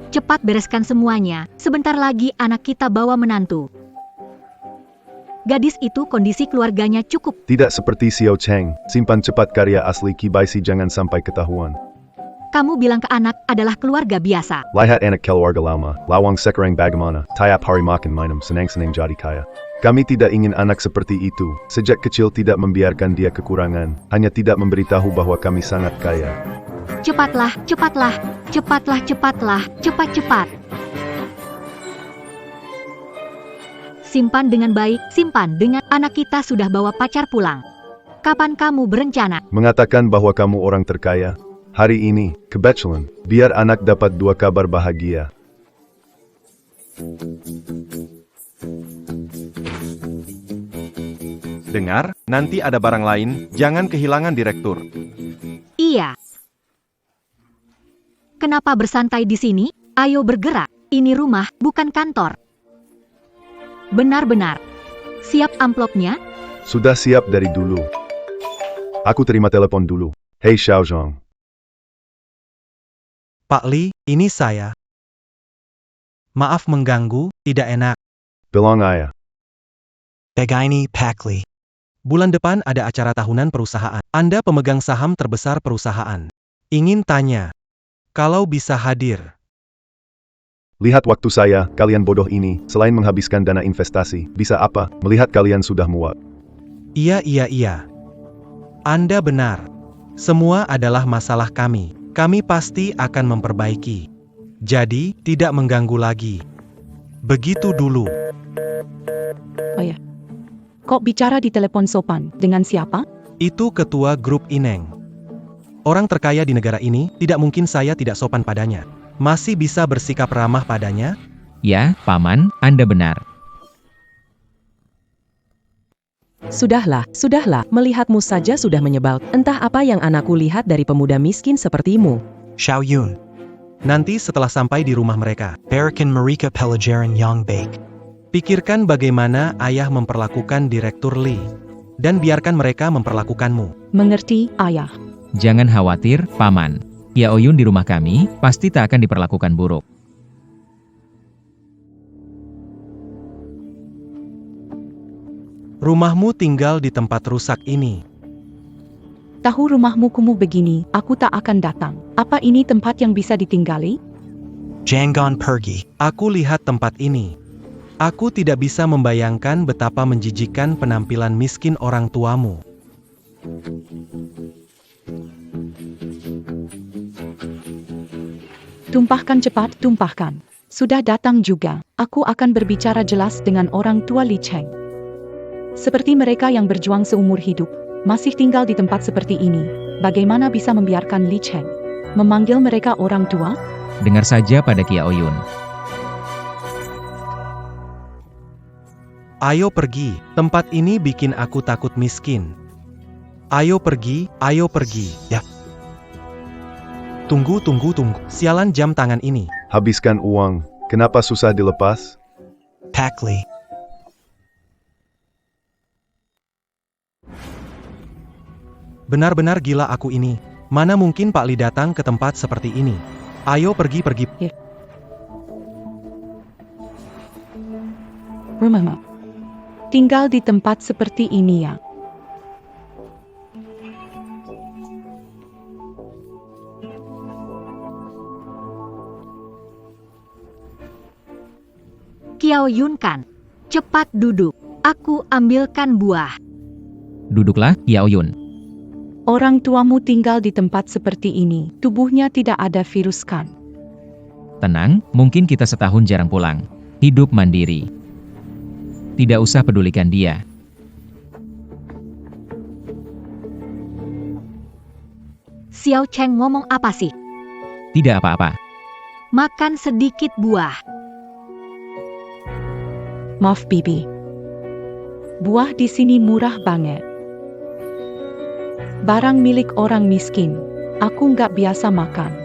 cepat bereskan semuanya, sebentar lagi anak kita bawa menantu. Gadis itu kondisi keluarganya cukup. Tidak seperti Xiao Cheng, simpan cepat karya asli Qi Baishi jangan sampai ketahuan. Kamu bilang ke anak adalah keluarga biasa. Lihat anak keluarga lama, lawang sekarang bagaimana, tiap hari makan minum, senang-senang jadi kaya. Kami tidak ingin anak seperti itu, sejak kecil tidak membiarkan dia kekurangan, hanya tidak memberitahu bahwa kami sangat kaya. Cepatlah, cepatlah, cepatlah, cepatlah, cepat-cepat. Simpan dengan baik, simpan dengan anak kita sudah bawa pacar pulang. Kapan kamu berencana? Mengatakan bahwa kamu orang terkaya. Hari ini, kebetulan, biar anak dapat 2 kabar bahagia. Dengar, nanti ada barang lain, jangan kehilangan direktur. Iya. Kenapa bersantai di sini? Ayo bergerak, ini rumah, bukan kantor. Benar-benar. Siap amplopnya? Sudah siap dari dulu. Aku terima telepon dulu. Hei Xiao Zhang. Pak Li, ini saya. Maaf mengganggu, tidak enak. Bilang ayah. Begini Pak Li. Bulan depan ada acara tahunan perusahaan. Anda pemegang saham terbesar perusahaan. Ingin tanya, kalau bisa hadir. Lihat waktu saya, kalian bodoh ini, selain menghabiskan dana investasi, bisa apa, melihat kalian sudah muak. Iya. Anda benar. Semua adalah masalah kami. Kami pasti akan memperbaiki. Jadi, tidak mengganggu lagi. Begitu dulu. Oh ya. Kok bicara di telepon sopan? Dengan siapa? Itu ketua grup Ineng. Orang terkaya di negara ini, tidak mungkin saya tidak sopan padanya. Masih bisa bersikap ramah padanya? Ya, Paman, Anda benar. Sudahlah, melihatmu saja sudah menyebalkan. Entah apa yang anakku lihat dari pemuda miskin sepertimu. Xiao Yun. Nanti setelah sampai di rumah mereka, berikan mereka pelajaran yang baik. Pikirkan bagaimana ayah memperlakukan Direktur Li. Dan biarkan mereka memperlakukanmu. Mengerti, ayah? Jangan khawatir, Paman. Yao Yun di rumah kami, pasti tak akan diperlakukan buruk. Rumahmu tinggal di tempat rusak ini. Tahu rumahmu kumuh begini, aku tak akan datang. Apa ini tempat yang bisa ditinggali? Jangan pergi. Aku lihat tempat ini. Aku tidak bisa membayangkan betapa menjijikan penampilan miskin orang tuamu. Tumpahkan cepat, tumpahkan. Sudah datang juga. Aku akan berbicara jelas dengan orang tua Li Cheng. Seperti mereka yang berjuang seumur hidup, masih tinggal di tempat seperti ini. Bagaimana bisa membiarkan Li Cheng memanggil mereka orang tua? Dengar saja pada Yao Yun. Ayo pergi, tempat ini bikin aku takut miskin. Ayo pergi, ya. Tunggu. Sialan jam tangan ini. Habiskan uang, kenapa susah dilepas? Pak Li. Benar-benar gila aku ini. Mana mungkin Pak Li datang ke tempat seperti ini. Ayo pergi. Rumahmu tinggal di tempat seperti ini ya. Xiao Yun kan? Cepat duduk. Aku ambilkan buah. Duduklah, Yao Yun. Orang tuamu tinggal di tempat seperti ini. Tubuhnya tidak ada virus kan? Tenang, mungkin kita setahun jarang pulang. Hidup mandiri. Tidak usah pedulikan dia. Xiao Cheng ngomong apa sih? Tidak apa-apa. Makan sedikit buah. Maaf Bibi. Buah di sini murah banget. Barang milik orang miskin. Aku nggak biasa makan.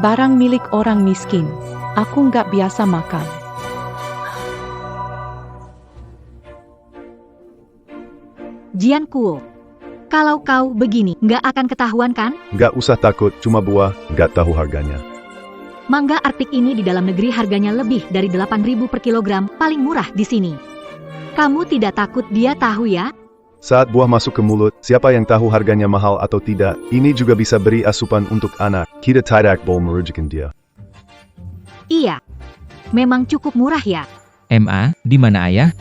Barang milik orang miskin. Aku nggak biasa makan. Jian Kuo, Kalau kau begini, nggak akan ketahuan kan? Nggak usah takut, cuma buah, nggak tahu harganya. Mangga Arktik ini di dalam negeri harganya lebih dari 8.000 per kilogram, paling murah di sini. Kamu tidak takut dia tahu ya? Saat buah masuk ke mulut, siapa yang tahu harganya mahal atau tidak, ini juga bisa beri asupan untuk anak. Kita tidak boleh merugikan dia. Iya. Memang cukup murah ya. MA, di mana ayah?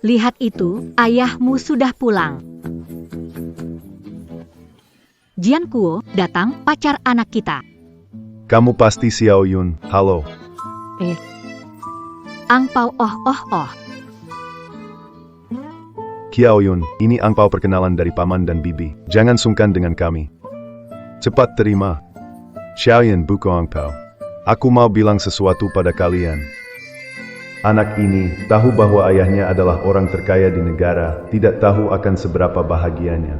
Lihat itu, ayahmu sudah pulang. Jian Kuo datang, pacar anak kita. Kamu pasti Xiao Yun, halo. Angpau Xiao Yun, ini angpau perkenalan dari paman dan bibi. Jangan sungkan dengan kami. Cepat terima. Xiao Yun buku angpau. Aku mau bilang sesuatu pada kalian. Anak ini tahu bahwa ayahnya adalah orang terkaya di negara, tidak tahu akan seberapa bahagianya.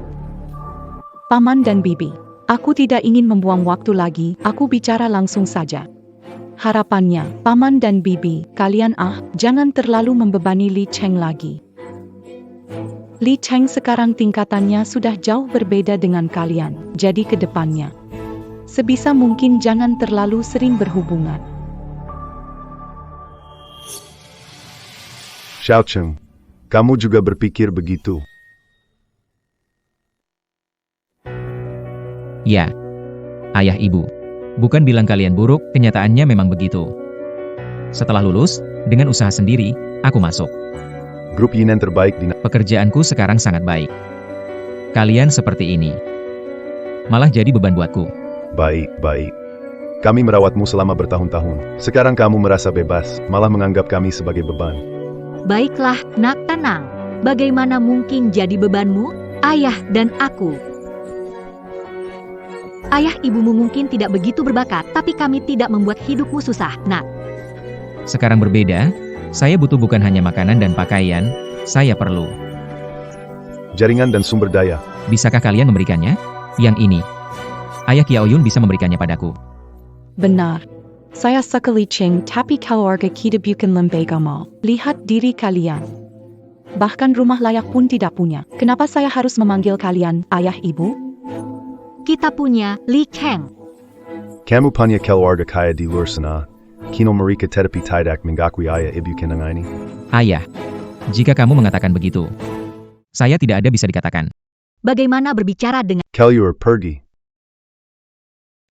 Paman dan Bibi, aku tidak ingin membuang waktu lagi, aku bicara langsung saja. Harapannya, Paman dan Bibi, kalian jangan terlalu membebani Li Cheng lagi. Li Cheng sekarang tingkatannya sudah jauh berbeda dengan kalian, jadi ke depannya, sebisa mungkin jangan terlalu sering berhubungan. Xiao Cheng, kamu juga berpikir begitu? Ya. Ayah ibu. Bukan bilang kalian buruk, kenyataannya memang begitu. Setelah lulus, dengan usaha sendiri, aku masuk. Grup Yinan terbaik di... Pekerjaanku sekarang sangat baik. Kalian seperti ini. Malah jadi beban buatku. Baik. Kami merawatmu selama bertahun-tahun. Sekarang kamu merasa bebas, malah menganggap kami sebagai beban. Baiklah, nak, tenang. Bagaimana mungkin jadi bebanmu, ayah dan aku? Ayah ibumu mungkin tidak begitu berbakat, tapi kami tidak membuat hidupmu susah, nak. Sekarang berbeda, saya butuh bukan hanya makanan dan pakaian, saya perlu. Jaringan dan sumber daya. Bisakah kalian memberikannya? Yang ini. Ayah Xiao Yun bisa memberikannya padaku. Benar. Saya suka Li Cheng, tapi keluarga kita bukan lembaga mal. Lihat diri kalian. Bahkan rumah layak pun tidak punya. Kenapa saya harus memanggil kalian ayah ibu? Kita punya Li Cheng. Kamu punya keluarga kaya di luar sana. Kino mereka tetapi tidak mengakui ayah ibu kenang ini. Ayah, jika kamu mengatakan begitu, saya tidak ada bisa dikatakan. Bagaimana berbicara dengan... Kalian pergi.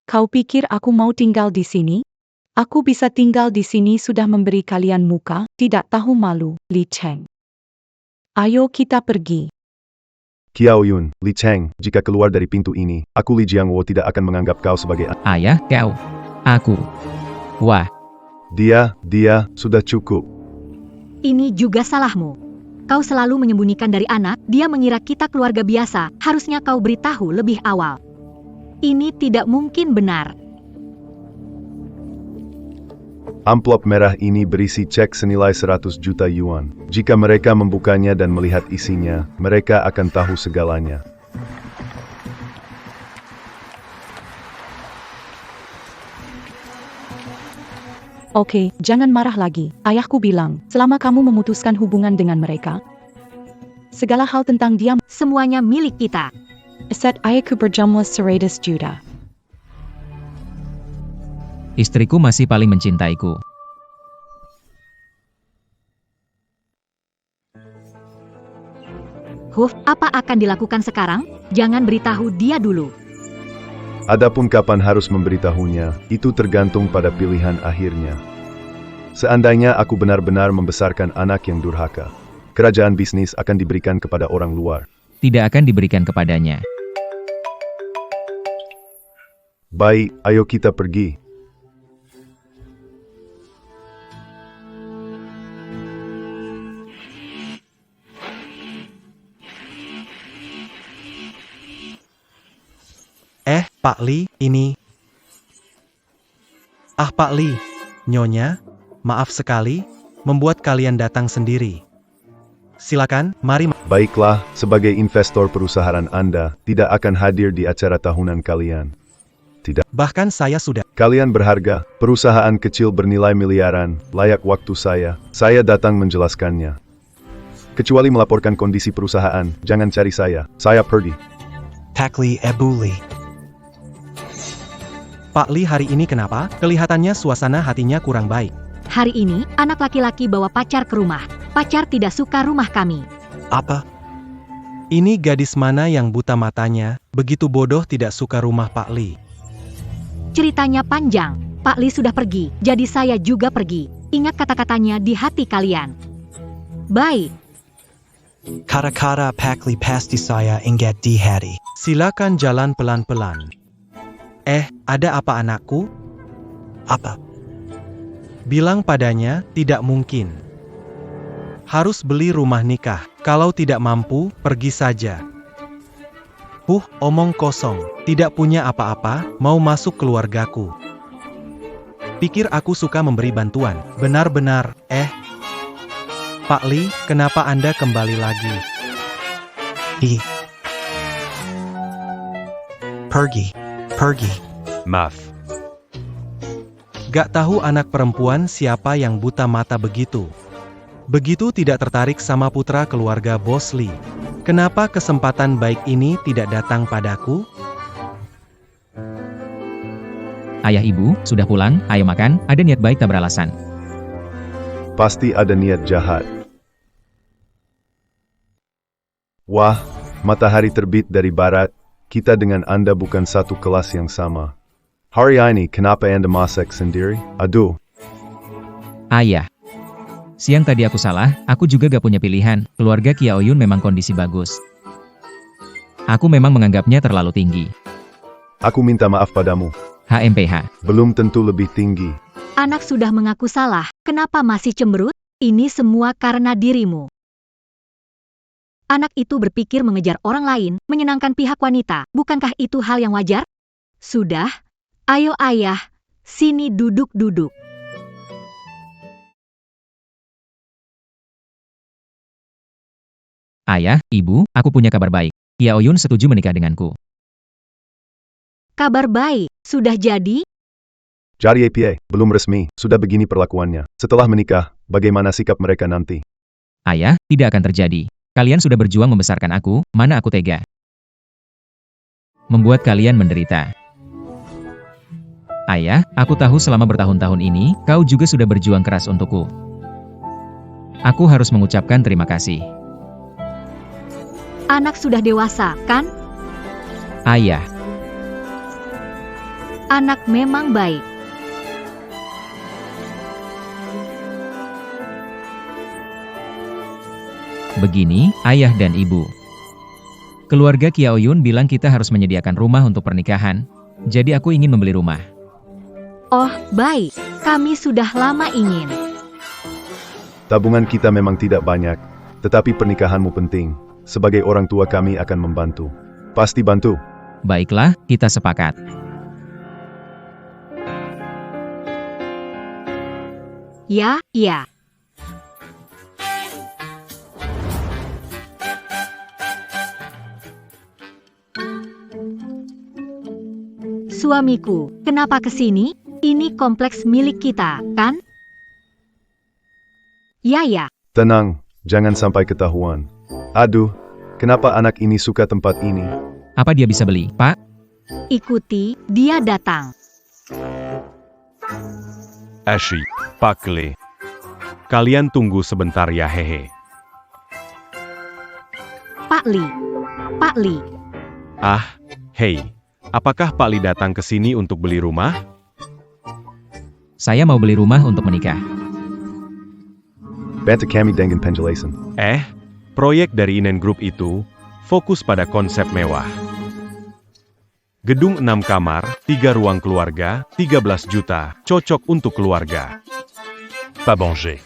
Kau pikir aku mau tinggal di sini? Aku bisa tinggal di sini sudah memberi kalian muka, tidak tahu malu, Li Cheng. Ayo kita pergi. Xiao Yun, Li Cheng, jika keluar dari pintu ini, aku Li Jiangwo tidak akan menganggap kau sebagai Ayah, kau. Aku. Wah. Dia, sudah cukup. Ini juga salahmu. Kau selalu menyembunyikan dari anak, dia mengira kita keluarga biasa, harusnya kau beritahu lebih awal. Ini tidak mungkin benar. Amplop merah ini berisi cek senilai 100 juta yuan. Jika mereka membukanya dan melihat isinya, mereka akan tahu segalanya. Oke, jangan marah lagi. Ayahku bilang, selama kamu memutuskan hubungan dengan mereka, segala hal tentang dia, Semuanya milik kita. aset ayahku berjumlah 100 juta. Istriku masih paling mencintaiku. Apa akan dilakukan sekarang? Jangan beritahu dia dulu. Adapun kapan harus memberitahunya, itu tergantung pada pilihan akhirnya. Seandainya aku benar-benar membesarkan anak yang durhaka, kerajaan bisnis akan diberikan kepada orang luar. Tidak akan diberikan kepadanya. Baik, ayo kita pergi. Pak Li, ini... Pak Li, Nyonya, maaf sekali, membuat kalian datang sendiri. Silakan, mari. Baiklah, sebagai investor perusahaan Anda, tidak akan hadir di acara tahunan kalian. Tidak. Bahkan saya sudah... Kalian berharga, perusahaan kecil bernilai miliaran, layak waktu saya datang menjelaskannya. Kecuali melaporkan kondisi perusahaan, jangan cari saya. Saya pergi. Pak Lee Ibu Lee. Pak Lee hari ini kenapa? Kelihatannya suasana hatinya kurang baik. Hari ini, anak laki-laki bawa pacar ke rumah. Pacar tidak suka rumah kami. Apa? Ini gadis mana yang buta matanya, begitu bodoh tidak suka rumah Pak Lee? Ceritanya panjang. Pak Lee sudah pergi, jadi saya juga pergi. Ingat kata-katanya di hati kalian. Bye. Kata-kata Pak Lee pasti saya ingat di hati. Silakan jalan pelan-pelan. Ada apa anakku? Apa? Bilang padanya, tidak mungkin. Harus beli rumah nikah. Kalau tidak mampu, pergi saja. Omong kosong. Tidak punya apa-apa, mau masuk keluargaku. Pikir aku suka memberi bantuan. Benar-benar, Pak Lee, kenapa Anda kembali lagi? Pergi. Maaf. Gak tahu anak perempuan siapa yang buta mata begitu. Begitu tidak tertarik sama putra keluarga Bos Lee. Kenapa kesempatan baik ini tidak datang padaku? Ayah ibu, sudah pulang, ayo makan, ada niat baik tak beralasan. Pasti ada niat jahat. Wah, matahari terbit dari barat. Kita dengan Anda bukan satu kelas yang sama. Hari ini kenapa Anda masak sendiri? Aduh. Ayah. Siang tadi aku salah, aku juga gak punya pilihan, keluarga Kia Oyun memang kondisi bagus. Aku memang menganggapnya terlalu tinggi. Aku minta maaf padamu. HMPH. Belum tentu lebih tinggi. Anak sudah mengaku salah, kenapa masih cemberut? Ini semua karena dirimu. Anak itu berpikir mengejar orang lain, menyenangkan pihak wanita. Bukankah itu hal yang wajar? Sudah, ayo ayah, sini duduk-duduk. Ayah, ibu, aku punya kabar baik. Kia Oyun setuju menikah denganku. Kabar baik, sudah jadi? Jadi APA, belum resmi, sudah begini perlakuannya. Setelah menikah, bagaimana sikap mereka nanti? Ayah, tidak akan terjadi. Kalian sudah berjuang membesarkan aku, mana aku tega. Membuat kalian menderita. Ayah, aku tahu selama bertahun-tahun ini, kau juga sudah berjuang keras untukku. Aku harus mengucapkan terima kasih. Anak sudah dewasa, kan? Ayah. Anak memang baik. Begini, ayah dan ibu. Keluarga Kia Oyun bilang kita harus menyediakan rumah untuk pernikahan. Jadi aku ingin membeli rumah. Oh, baik. Kami sudah lama ingin. Tabungan kita memang tidak banyak, tetapi pernikahanmu penting. Sebagai orang tua kami akan membantu. Pasti bantu. Baiklah, kita sepakat. Ya, iya. Suamiku, kenapa kesini? Ini kompleks milik kita, kan? Ya. Tenang, jangan sampai ketahuan. Aduh, kenapa anak ini suka tempat ini? Apa dia bisa beli, Pak? Ikuti, dia datang. Ashi, Pak Lee. Kalian tunggu sebentar ya hehe. Pak Lee. Hei. Apakah Pak Lee datang ke sini untuk beli rumah? Saya mau beli rumah untuk menikah. Bantu kami dengan penjelasan. Proyek dari Inen Group itu fokus pada konsep mewah. Gedung 6 kamar, 3 ruang keluarga, 13 juta, cocok untuk keluarga. Pas manger.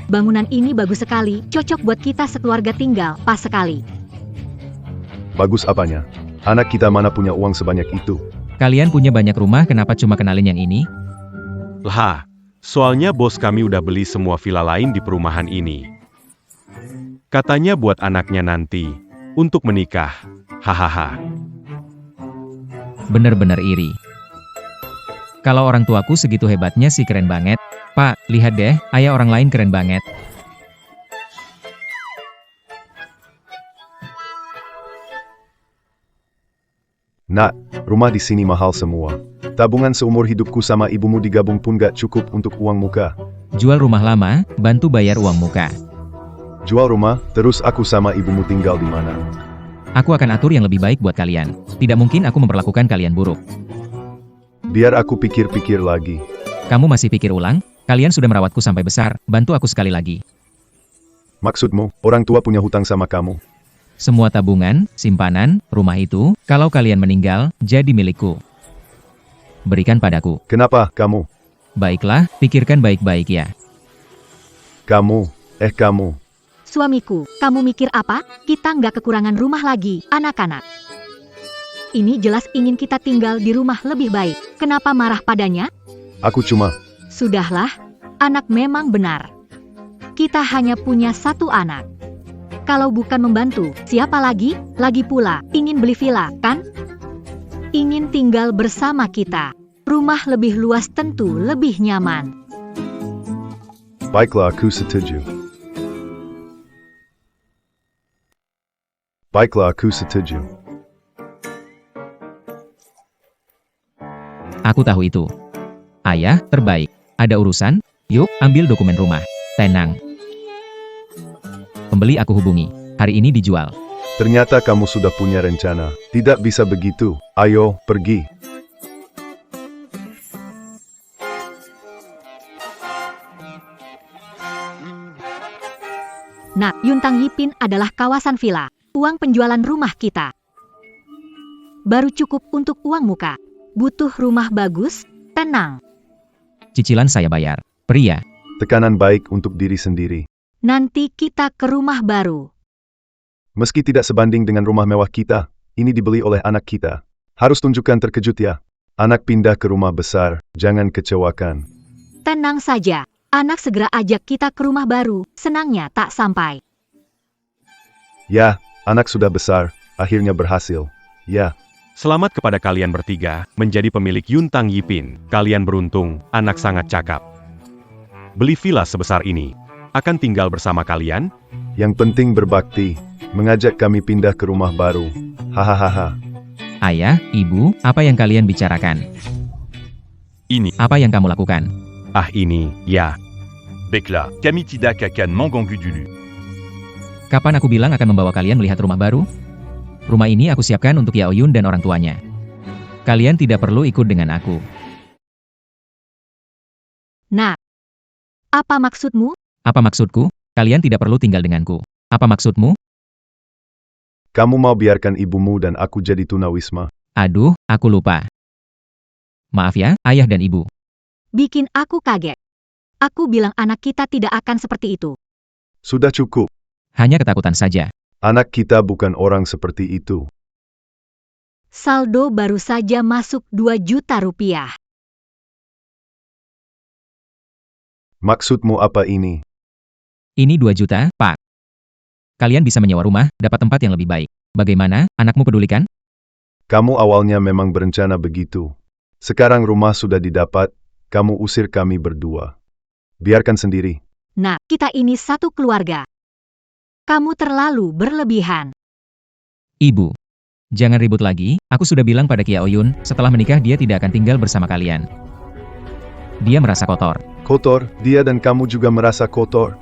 Bangunan ini bagus sekali, cocok buat kita sekeluarga tinggal, pas sekali. Bagus apanya? Anak kita mana punya uang sebanyak itu? Kalian punya banyak rumah, kenapa cuma kenalin yang ini? Lah, soalnya bos kami udah beli semua villa lain di perumahan ini. Katanya buat anaknya nanti, untuk menikah. Hahaha. Bener-bener iri. Kalau orang tuaku segitu hebatnya sih keren banget. Pak, lihat deh, ayah orang lain keren banget. Nak, rumah di sini mahal semua. Tabungan seumur hidupku sama ibumu digabung pun gak cukup untuk uang muka. Jual rumah lama, bantu bayar uang muka. Jual rumah, terus aku sama ibumu tinggal di mana? Aku akan atur yang lebih baik buat kalian. Tidak mungkin aku memperlakukan kalian buruk. Biar aku pikir-pikir lagi. Kamu masih pikir ulang? Kalian sudah merawatku sampai besar, bantu aku sekali lagi. Maksudmu, orang tua punya hutang sama kamu? Semua tabungan, simpanan, rumah itu, kalau kalian meninggal, jadi milikku. Berikan padaku. Kenapa, kamu? Baiklah, pikirkan baik-baik ya. Kamu. Suamiku, kamu mikir apa? Kita nggak kekurangan rumah lagi, anak-anak. Ini jelas ingin kita tinggal di rumah lebih baik. Kenapa marah padanya? Aku cuma... Sudahlah, anak memang benar. Kita hanya punya satu anak. Kalau bukan membantu, siapa lagi? Lagi pula, ingin beli villa, kan? Ingin tinggal bersama kita. Rumah lebih luas tentu lebih nyaman. Baiklah, aku setuju. Aku tahu itu. Ayah, terbaik. Ada urusan? Yuk, ambil dokumen rumah. Tenang. Pembeli aku hubungi. Hari ini dijual. Ternyata kamu sudah punya rencana. Tidak bisa begitu. Ayo, pergi. Nah, Yuntang Yipin adalah kawasan villa. Uang penjualan rumah kita. Baru cukup untuk uang muka. Butuh rumah bagus? Tenang. Cicilan saya bayar. Pria. Tekanan baik untuk diri sendiri. Nanti kita ke rumah baru. Meski tidak sebanding dengan rumah mewah kita, ini dibeli oleh anak kita. Harus tunjukkan terkejut ya. Anak pindah ke rumah besar, jangan kecewakan. Tenang saja. Anak segera ajak kita ke rumah baru. Senangnya tak sampai. Ya, anak sudah besar, akhirnya berhasil. Ya. Selamat kepada kalian bertiga, menjadi pemilik Yuntang Yipin. Kalian beruntung, anak sangat cakap. Beli villa sebesar ini. Akan tinggal bersama kalian? Yang penting berbakti, mengajak kami pindah ke rumah baru. Hahaha. Ayah, ibu, apa yang kalian bicarakan? Ini. Apa yang kamu lakukan? Ini, ya. Baiklah, kami tidak akan mengganggu dulu. Kapan aku bilang akan membawa kalian melihat rumah baru? Rumah ini aku siapkan untuk Yao Yun dan orang tuanya. Kalian tidak perlu ikut dengan aku. Nah, apa maksudmu? Apa maksudku? Kalian tidak perlu tinggal denganku. Apa maksudmu? Kamu mau biarkan ibumu dan aku jadi tunawisma? Aduh, aku lupa. Maaf ya, ayah dan ibu. Bikin aku kaget. Aku bilang anak kita tidak akan seperti itu. Sudah cukup. Hanya ketakutan saja. Anak kita bukan orang seperti itu. Saldo baru saja masuk 2 juta rupiah. Maksudmu apa ini? Ini 2 juta, Pak. Kalian bisa menyewa rumah, dapat tempat yang lebih baik. Bagaimana, anakmu pedulikan? Kamu awalnya memang berencana begitu. Sekarang rumah sudah didapat, kamu usir kami berdua. Biarkan sendiri. Nah, kita ini satu keluarga. Kamu terlalu berlebihan. Ibu. Jangan ribut lagi, aku sudah bilang pada Kia Oyun, setelah menikah dia tidak akan tinggal bersama kalian. Dia merasa kotor. Kotor, dia dan kamu juga merasa kotor.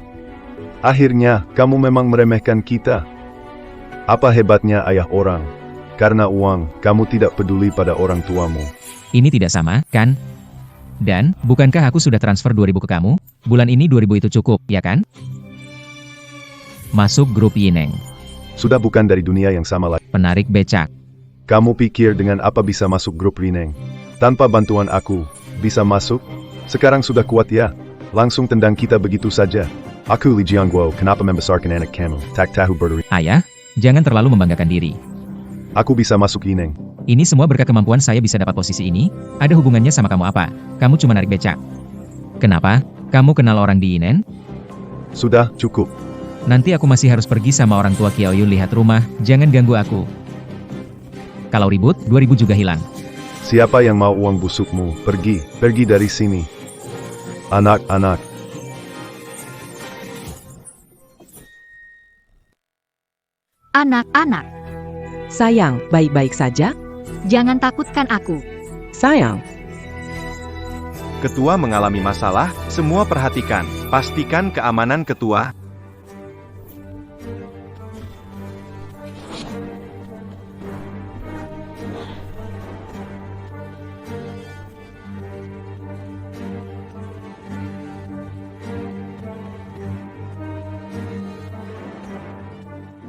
Akhirnya, kamu memang meremehkan kita. Apa hebatnya ayah orang? Karena uang, kamu tidak peduli pada orang tuamu. Ini tidak sama, kan? Dan, bukankah aku sudah transfer 2.000 ke kamu? Bulan ini 2.000 itu cukup, ya kan? Masuk grup Yineng. Sudah bukan dari dunia yang sama lagi. Penarik becak. Kamu pikir dengan apa bisa masuk grup Rineng? Tanpa bantuan aku, bisa masuk? Sekarang sudah kuat ya? Langsung tendang kita begitu saja. Aku Li Jiangguo, kenapa membesarkan anak kamu? Tak tahu berdiri. Ayah, jangan terlalu membanggakan diri. Aku bisa masuk Yineng. Ini semua berkat kemampuan saya bisa dapat posisi ini. Ada hubungannya sama kamu apa? Kamu cuma narik becak. Kenapa? Kamu kenal orang di Yinen? Sudah, cukup. Nanti aku masih harus pergi sama orang tua Kiao Yun lihat rumah, jangan ganggu aku. Kalau ribut, 2.000 juga hilang. Siapa yang mau uang busukmu? Pergi, pergi dari sini. Anak-anak. Anak-anak. Sayang, baik-baik saja? Jangan takutkan aku. Sayang, Ketua mengalami masalah, semua perhatikan. Pastikan keamanan ketua.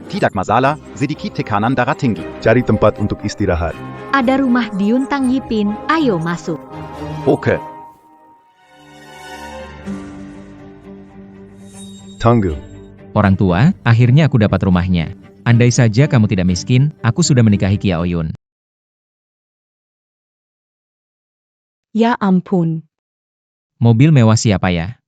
Tidak masalah, sedikit tekanan darah tinggi. Cari tempat untuk istirahat. Ada rumah di Yuntang Yipin, ayo masuk. Oke. Tunggu. Orang tua, akhirnya aku dapat rumahnya. Andai saja kamu tidak miskin, aku sudah menikahi Kia Oyun. Ya ampun. Mobil mewah siapa ya?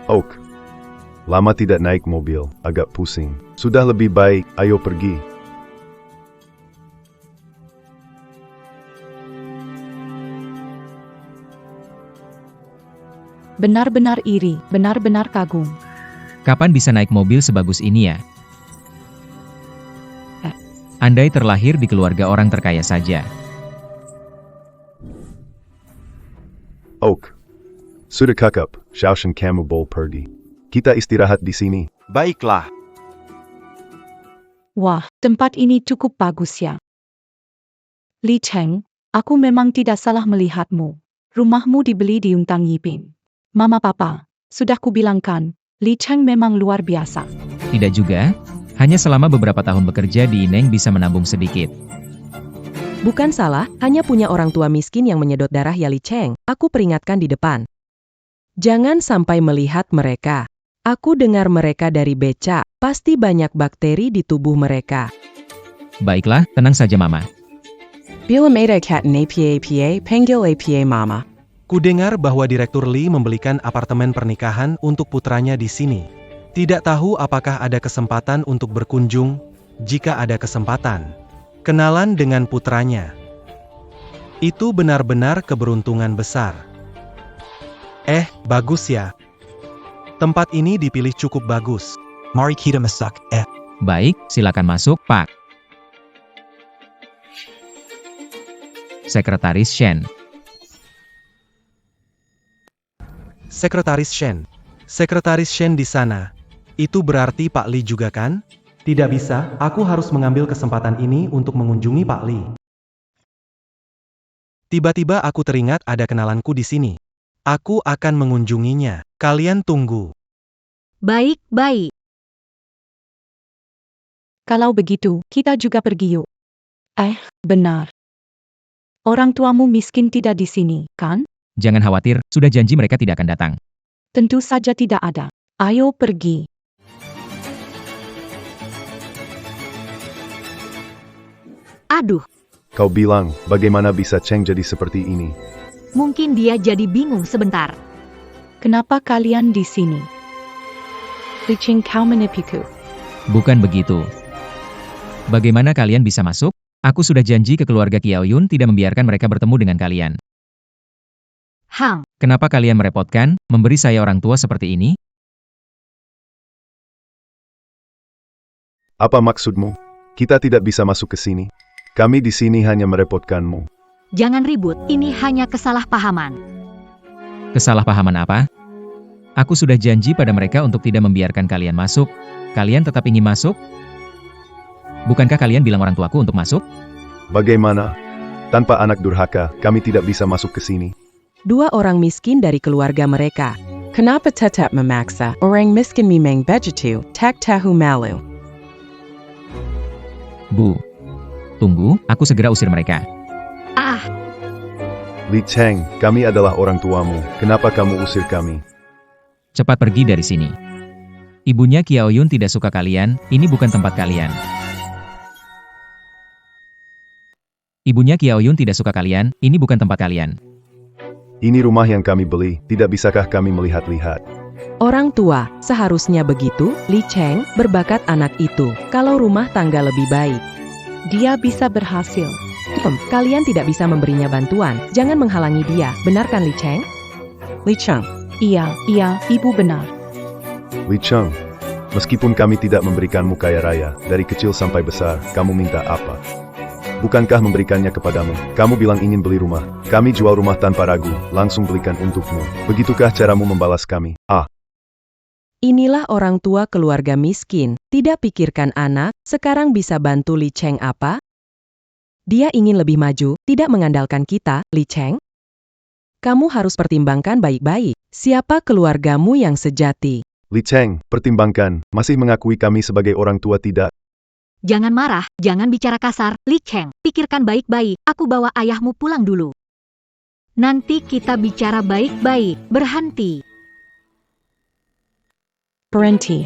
Oak. Lama tidak naik mobil, agak pusing. Sudah lebih baik, ayo pergi. Benar-benar iri, benar-benar kagum. Kapan bisa naik mobil sebagus ini ya? Andai terlahir di keluarga orang terkaya saja. Oak. Sudah kakap, Shaoshan kamu boleh pergi. Kita istirahat di sini. Baiklah. Wah, tempat ini cukup bagus ya. Li Cheng, aku memang tidak salah melihatmu. Rumahmu dibeli di Yuntang Yipin. Mama Papa, sudah kubilangkan, Li Cheng memang luar biasa. Tidak juga, hanya selama beberapa tahun bekerja di Ineng bisa menabung sedikit. Bukan salah, hanya punya orang tua miskin yang menyedot darah ya Li Cheng. Aku peringatkan di depan. Jangan sampai melihat mereka. Aku dengar mereka dari beca, pasti banyak bakteri di tubuh mereka. Baiklah, tenang saja Mama. Bila meda kat APA, panggil APA Mama. Kudengar bahwa Direktur Lee membelikan apartemen pernikahan untuk putranya di sini. Tidak tahu apakah ada kesempatan untuk berkunjung. Jika ada kesempatan, kenalan dengan putranya. Itu benar-benar keberuntungan besar. Bagus ya. Tempat ini dipilih cukup bagus. Mari kita masak. Baik, silakan masuk, Pak. Sekretaris Shen. Sekretaris Shen. Sekretaris Shen di sana. Itu berarti Pak Lee juga kan? Tidak bisa, aku harus mengambil kesempatan ini untuk mengunjungi Pak Lee. Tiba-tiba aku teringat ada kenalanku di sini. Aku akan mengunjunginya. Kalian tunggu. Baik, baik. Kalau begitu, kita juga pergi yuk. Benar. Orang tuamu miskin tidak di sini, kan? Jangan khawatir, sudah janji mereka tidak akan datang. Tentu saja tidak ada. Ayo pergi. Aduh, Kau bilang, bagaimana bisa Cheng jadi seperti ini? mungkin dia jadi bingung sebentar. Kenapa kalian di sini? Li Cheng kau menipuku. Bukan begitu. Bagaimana kalian bisa masuk? Aku sudah janji ke keluarga Kia Oyun tidak membiarkan mereka bertemu dengan kalian. Hang, Kenapa kalian merepotkan, memberi saya orang tua seperti ini? Apa maksudmu? Kita tidak bisa masuk ke sini. Kami di sini hanya merepotkanmu. jangan ribut, ini hanya kesalahpahaman. Kesalahpahaman apa? Aku sudah janji pada mereka untuk tidak membiarkan kalian masuk. Kalian tetap ingin masuk? Bukankah kalian bilang orang tuaku untuk masuk? Bagaimana? Tanpa anak durhaka, kami tidak bisa masuk ke sini. Dua orang miskin dari keluarga mereka. Kenapa tetap memaksa orang miskin memang begitu? Tak tahu malu. Bu. Tunggu, aku segera usir mereka. Ah, Li Cheng, kami adalah orang tuamu. Kenapa kamu usir kami? Cepat pergi dari sini. Ibunya Kia Oyun tidak suka kalian, ini bukan tempat kalian. Ibunya Kia Oyun tidak suka kalian, ini bukan tempat kalian. Ini rumah yang kami beli, tidak bisakah kami melihat-lihat? Orang tua, seharusnya begitu, Li Cheng, berbakat anak itu. Kalau rumah tangga lebih baik. Dia bisa berhasil. Kalian tidak bisa memberinya bantuan, jangan menghalangi dia, benarkan Li Cheng? Li Cheng. Iya, ibu benar. Li Cheng, meskipun kami tidak memberikanmu kaya raya, dari kecil sampai besar, kamu minta apa? Bukankah memberikannya kepadamu? Kamu bilang ingin beli rumah. Kami jual rumah tanpa ragu, langsung belikan untukmu. Begitukah caramu membalas kami? Inilah orang tua keluarga miskin, tidak pikirkan anak, sekarang bisa bantu Li Cheng apa? Dia ingin lebih maju, tidak mengandalkan kita, Li Cheng. Kamu harus pertimbangkan baik-baik, siapa keluargamu yang sejati. Li Cheng, pertimbangkan, masih mengakui kami sebagai orang tua tidak? Jangan marah, jangan bicara kasar. Li Cheng, pikirkan baik-baik. Aku bawa ayahmu pulang dulu. Nanti kita bicara baik-baik. Berhenti. Berhenti.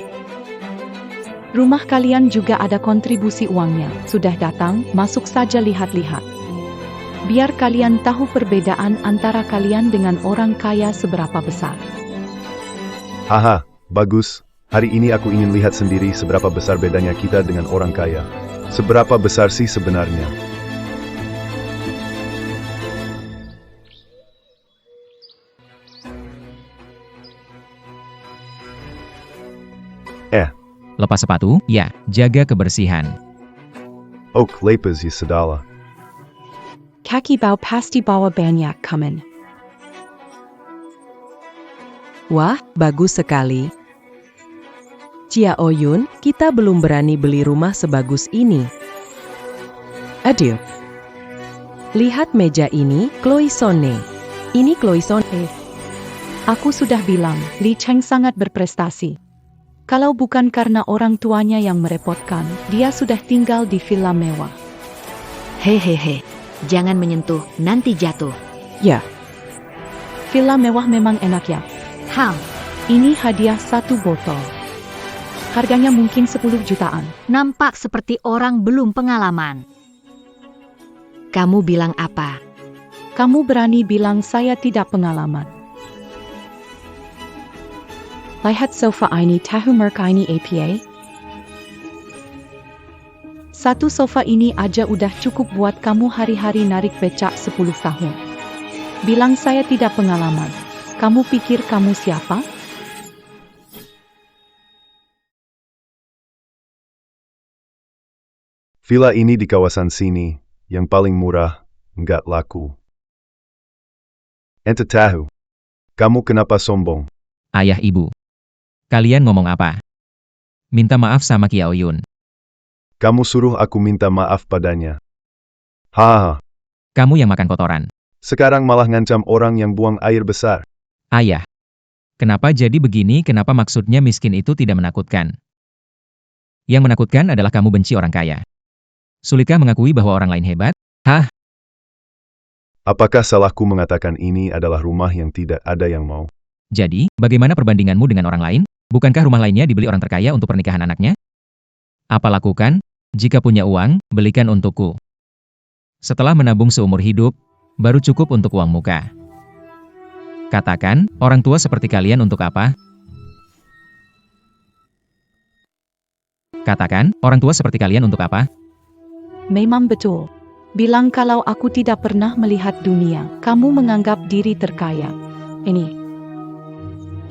Rumah kalian juga ada kontribusi uangnya. Sudah datang, masuk saja lihat-lihat. Biar kalian tahu perbedaan antara kalian dengan orang kaya seberapa besar. Haha, bagus. Hari ini aku ingin lihat sendiri seberapa besar bedanya kita dengan orang kaya. Seberapa besar sih sebenarnya? Lepas sepatu, ya, jaga kebersihan. Lepas ya sedala. Kaki bau pasti bawa banyak kamen. Wah, bagus sekali. Chia Oyun, kita belum berani beli rumah sebagus ini. Aduh. Lihat meja ini, Cloisonne. Ini Cloisonne. Aku sudah bilang, Li Cheng sangat berprestasi. Kalau bukan karena orang tuanya yang merepotkan, dia sudah tinggal di villa mewah. Hehehe, jangan menyentuh, nanti jatuh. Ya, Villa mewah memang enak ya. Ini hadiah 1 botol. Harganya mungkin 10 jutaan. Nampak seperti orang belum pengalaman. Kamu bilang apa? Kamu berani bilang saya tidak pengalaman. Lihat sofa ini tahu mereka ini apa? Satu sofa ini aja udah cukup buat kamu hari-hari narik becak 10 tahun. Bilang saya tidak pengalaman. Kamu pikir kamu siapa? Villa ini di kawasan sini, yang paling murah, nggak laku. Ente tahu. Kamu kenapa sombong? Ayah ibu. Kalian ngomong apa? Minta maaf sama Kiao Yun. Kamu suruh aku minta maaf padanya. Hahaha. Kamu yang makan kotoran. Sekarang malah ngancam orang yang buang air besar. Ayah. Kenapa jadi begini? Kenapa maksudnya miskin itu tidak menakutkan? Yang menakutkan adalah kamu benci orang kaya. Sulitkah mengakui bahwa orang lain hebat? Apakah salahku mengatakan ini adalah rumah yang tidak ada yang mau? Jadi, bagaimana perbandinganmu dengan orang lain? Bukankah rumah lainnya dibeli orang terkaya untuk pernikahan anaknya? Apa lakukan? Jika punya uang, belikan untukku. Setelah menabung seumur hidup, baru cukup untuk uang muka. Katakan, orang tua seperti kalian untuk apa? Katakan, orang tua seperti kalian untuk apa? Memang betul. Bilang kalau aku tidak pernah melihat dunia, kamu menganggap diri terkaya. Ini.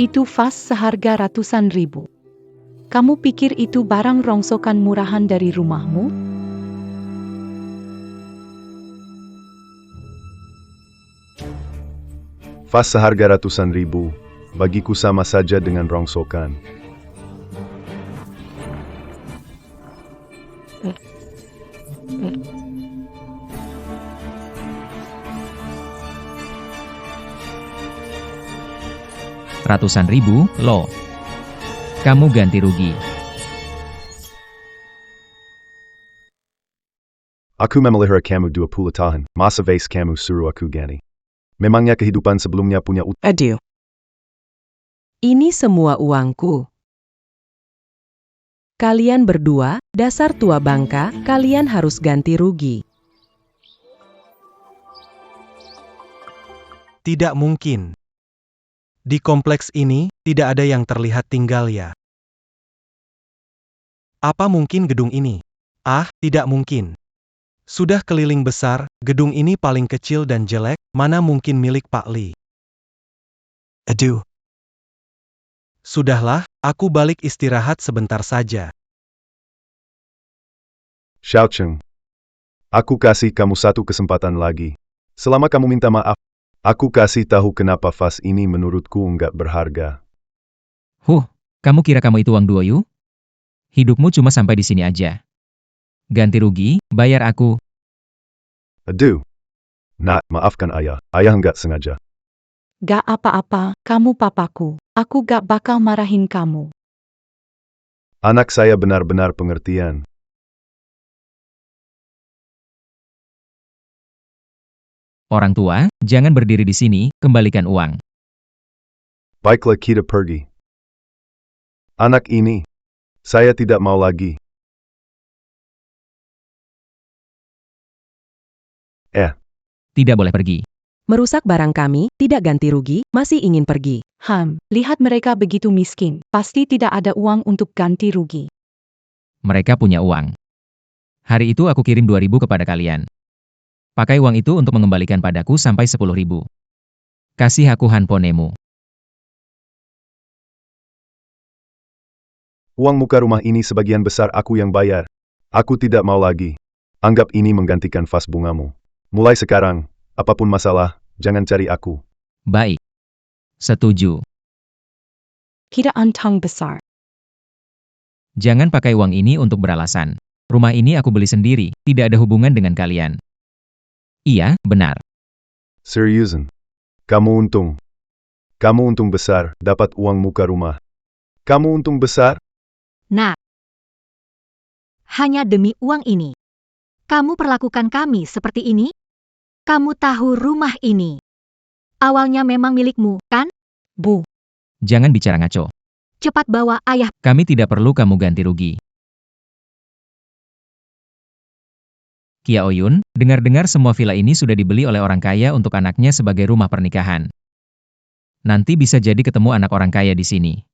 Itu vas seharga ratusan ribu. Kamu pikir itu barang rongsokan murahan dari rumahmu? Vas seharga ratusan ribu, bagiku sama saja dengan rongsokan. Ratusan ribu, loh. Kamu ganti rugi. Aku memelihara kamu 20 tahun, masa vase kamu suruh aku ganti. Memangnya kehidupan sebelumnya punya utang? Aduh. Ini semua uangku. Kalian berdua, dasar tua bangka, kalian harus ganti rugi. Tidak mungkin. Di kompleks ini, tidak ada yang terlihat tinggal ya. Apa mungkin gedung ini? Tidak mungkin. Sudah keliling besar, gedung ini paling kecil dan jelek, mana mungkin milik Pak Li. Aduh. Sudahlah, aku balik istirahat sebentar saja. Xiaocheng. Aku kasih kamu satu kesempatan lagi. Selama kamu minta maaf, aku kasih tahu kenapa vas ini menurutku nggak berharga. Kamu kira kamu itu Wang Duoyu? Hidupmu cuma sampai di sini aja. Ganti rugi, bayar aku. Aduh. Nak, maafkan ayah. Ayah nggak sengaja. Gak apa-apa, kamu papaku. Aku gak bakal marahin kamu. Anak saya benar-benar pengertian. Orang tua, jangan berdiri di sini, kembalikan uang. Baiklah kita pergi. Anak ini, saya tidak mau lagi. Tidak boleh pergi. Merusak barang kami, tidak ganti rugi, masih ingin pergi. Lihat mereka begitu miskin. Pasti tidak ada uang untuk ganti rugi. Mereka punya uang. Hari itu aku kirim 2.000 kepada kalian. Pakai uang itu untuk mengembalikan padaku sampai 10.000. Kasih aku handphonemu. Uang muka rumah ini sebagian besar aku yang bayar. Aku tidak mau lagi. Anggap ini menggantikan vas bungamu. Mulai sekarang, apapun masalah, jangan cari aku. Baik. Setuju. Kita antang besar. Jangan pakai uang ini untuk beralasan. Rumah ini aku beli sendiri, tidak ada hubungan dengan kalian. Iya, benar. Seriusan. Kamu untung. Kamu untung besar, dapat uang muka rumah. Kamu untung besar? Nah, hanya demi uang ini. Kamu perlakukan kami seperti ini? Kamu tahu rumah ini awalnya memang milikmu, kan? Bu, Jangan bicara ngaco. Cepat bawa ayah. Kami tidak perlu kamu ganti rugi. Kia Oyun, dengar-dengar semua villa ini sudah dibeli oleh orang kaya untuk anaknya sebagai rumah pernikahan. Nanti bisa jadi ketemu anak orang kaya di sini.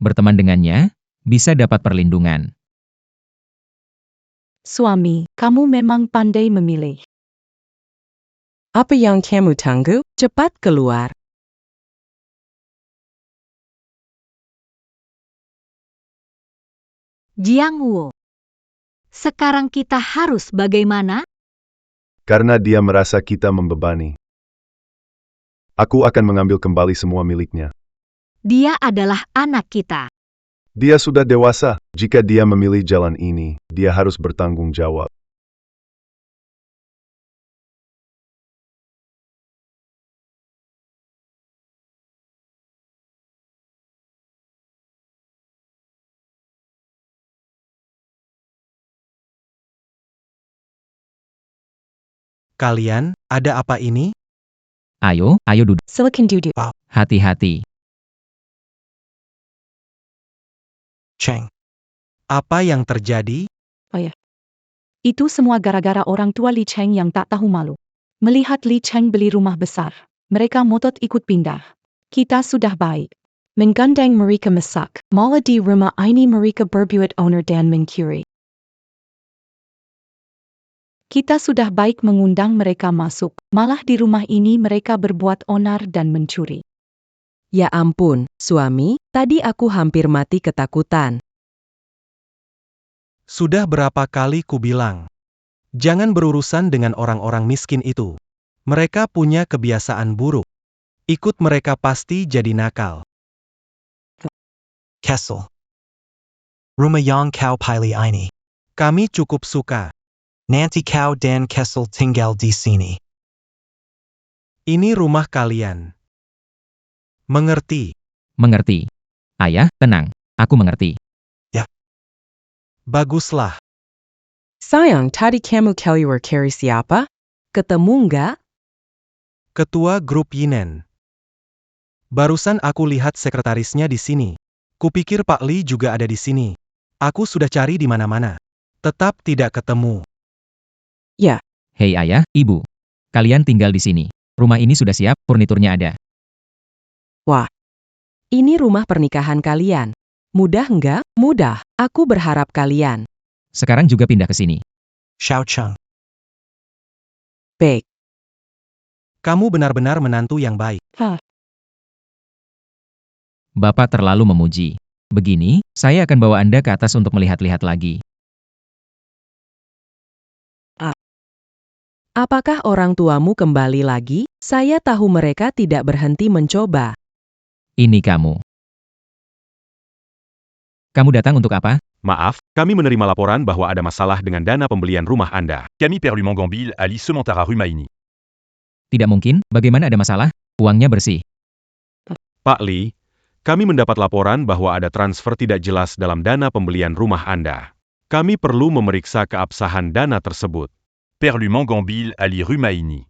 Berteman dengannya, bisa dapat perlindungan. suami, kamu memang pandai memilih. Apa yang kamu tunggu? Cepat keluar. Jiang Wu. Sekarang kita harus bagaimana? Karena dia merasa kita membebani. Aku akan mengambil kembali semua miliknya. Dia adalah anak kita. Dia sudah dewasa. Jika dia memilih jalan ini, dia harus bertanggung jawab. Kalian, ada apa ini? Ayo duduk. Silicon duduk. Hati-hati. Cheng. Apa yang terjadi? Itu semua gara-gara orang tua Li Cheng yang tak tahu malu. Melihat Li Cheng beli rumah besar, mereka motot ikut pindah. Kita sudah baik menggandeng mereka masak, malah di rumah ini mereka berbuat owner dan mencuri. Kita sudah baik mengundang mereka masuk, malah di rumah ini mereka berbuat onar dan mencuri. Ya ampun, suami, tadi aku hampir mati ketakutan. Sudah berapa kali ku bilang. Jangan berurusan dengan orang-orang miskin itu. Mereka punya kebiasaan buruk. Ikut mereka pasti jadi nakal. Kessel. Rumah yang kau pilih ini. Kami cukup suka. Nanti kau dan Kessel tinggal di sini. Ini rumah kalian. Mengerti? Mengerti. Ayah, tenang. Aku mengerti. Baguslah. Sayang, tadi kamu keluar cari siapa? Ketemu nggak? Ketua grup Yinen. Barusan aku lihat sekretarisnya di sini. Kupikir Pak Li juga ada di sini. Aku sudah cari di mana-mana. Tetap tidak ketemu. Hei ayah, ibu. Kalian tinggal di sini. Rumah ini sudah siap, furniturnya ada. Ini rumah pernikahan kalian. Mudah nggak? Mudah. Aku berharap kalian. Sekarang juga pindah ke sini. Xiao Cheng. Baik. Kamu benar-benar menantu yang baik. Bapak terlalu memuji. Begini, saya akan bawa Anda ke atas untuk melihat-lihat lagi. Apakah orang tuamu kembali lagi? Saya tahu mereka tidak berhenti mencoba. Ini kamu. Kamu datang untuk apa? Maaf, kami menerima laporan bahwa ada masalah dengan dana pembelian rumah Anda. Camille Perlu-Mangambil, Ali Sementara Rumaini. Tidak mungkin, bagaimana ada masalah? Uangnya bersih. Pak Lee, kami mendapat laporan bahwa ada transfer tidak jelas dalam dana pembelian rumah Anda. Kami perlu memeriksa keabsahan dana tersebut. Perlu-Mangambil, Ali Rumaini.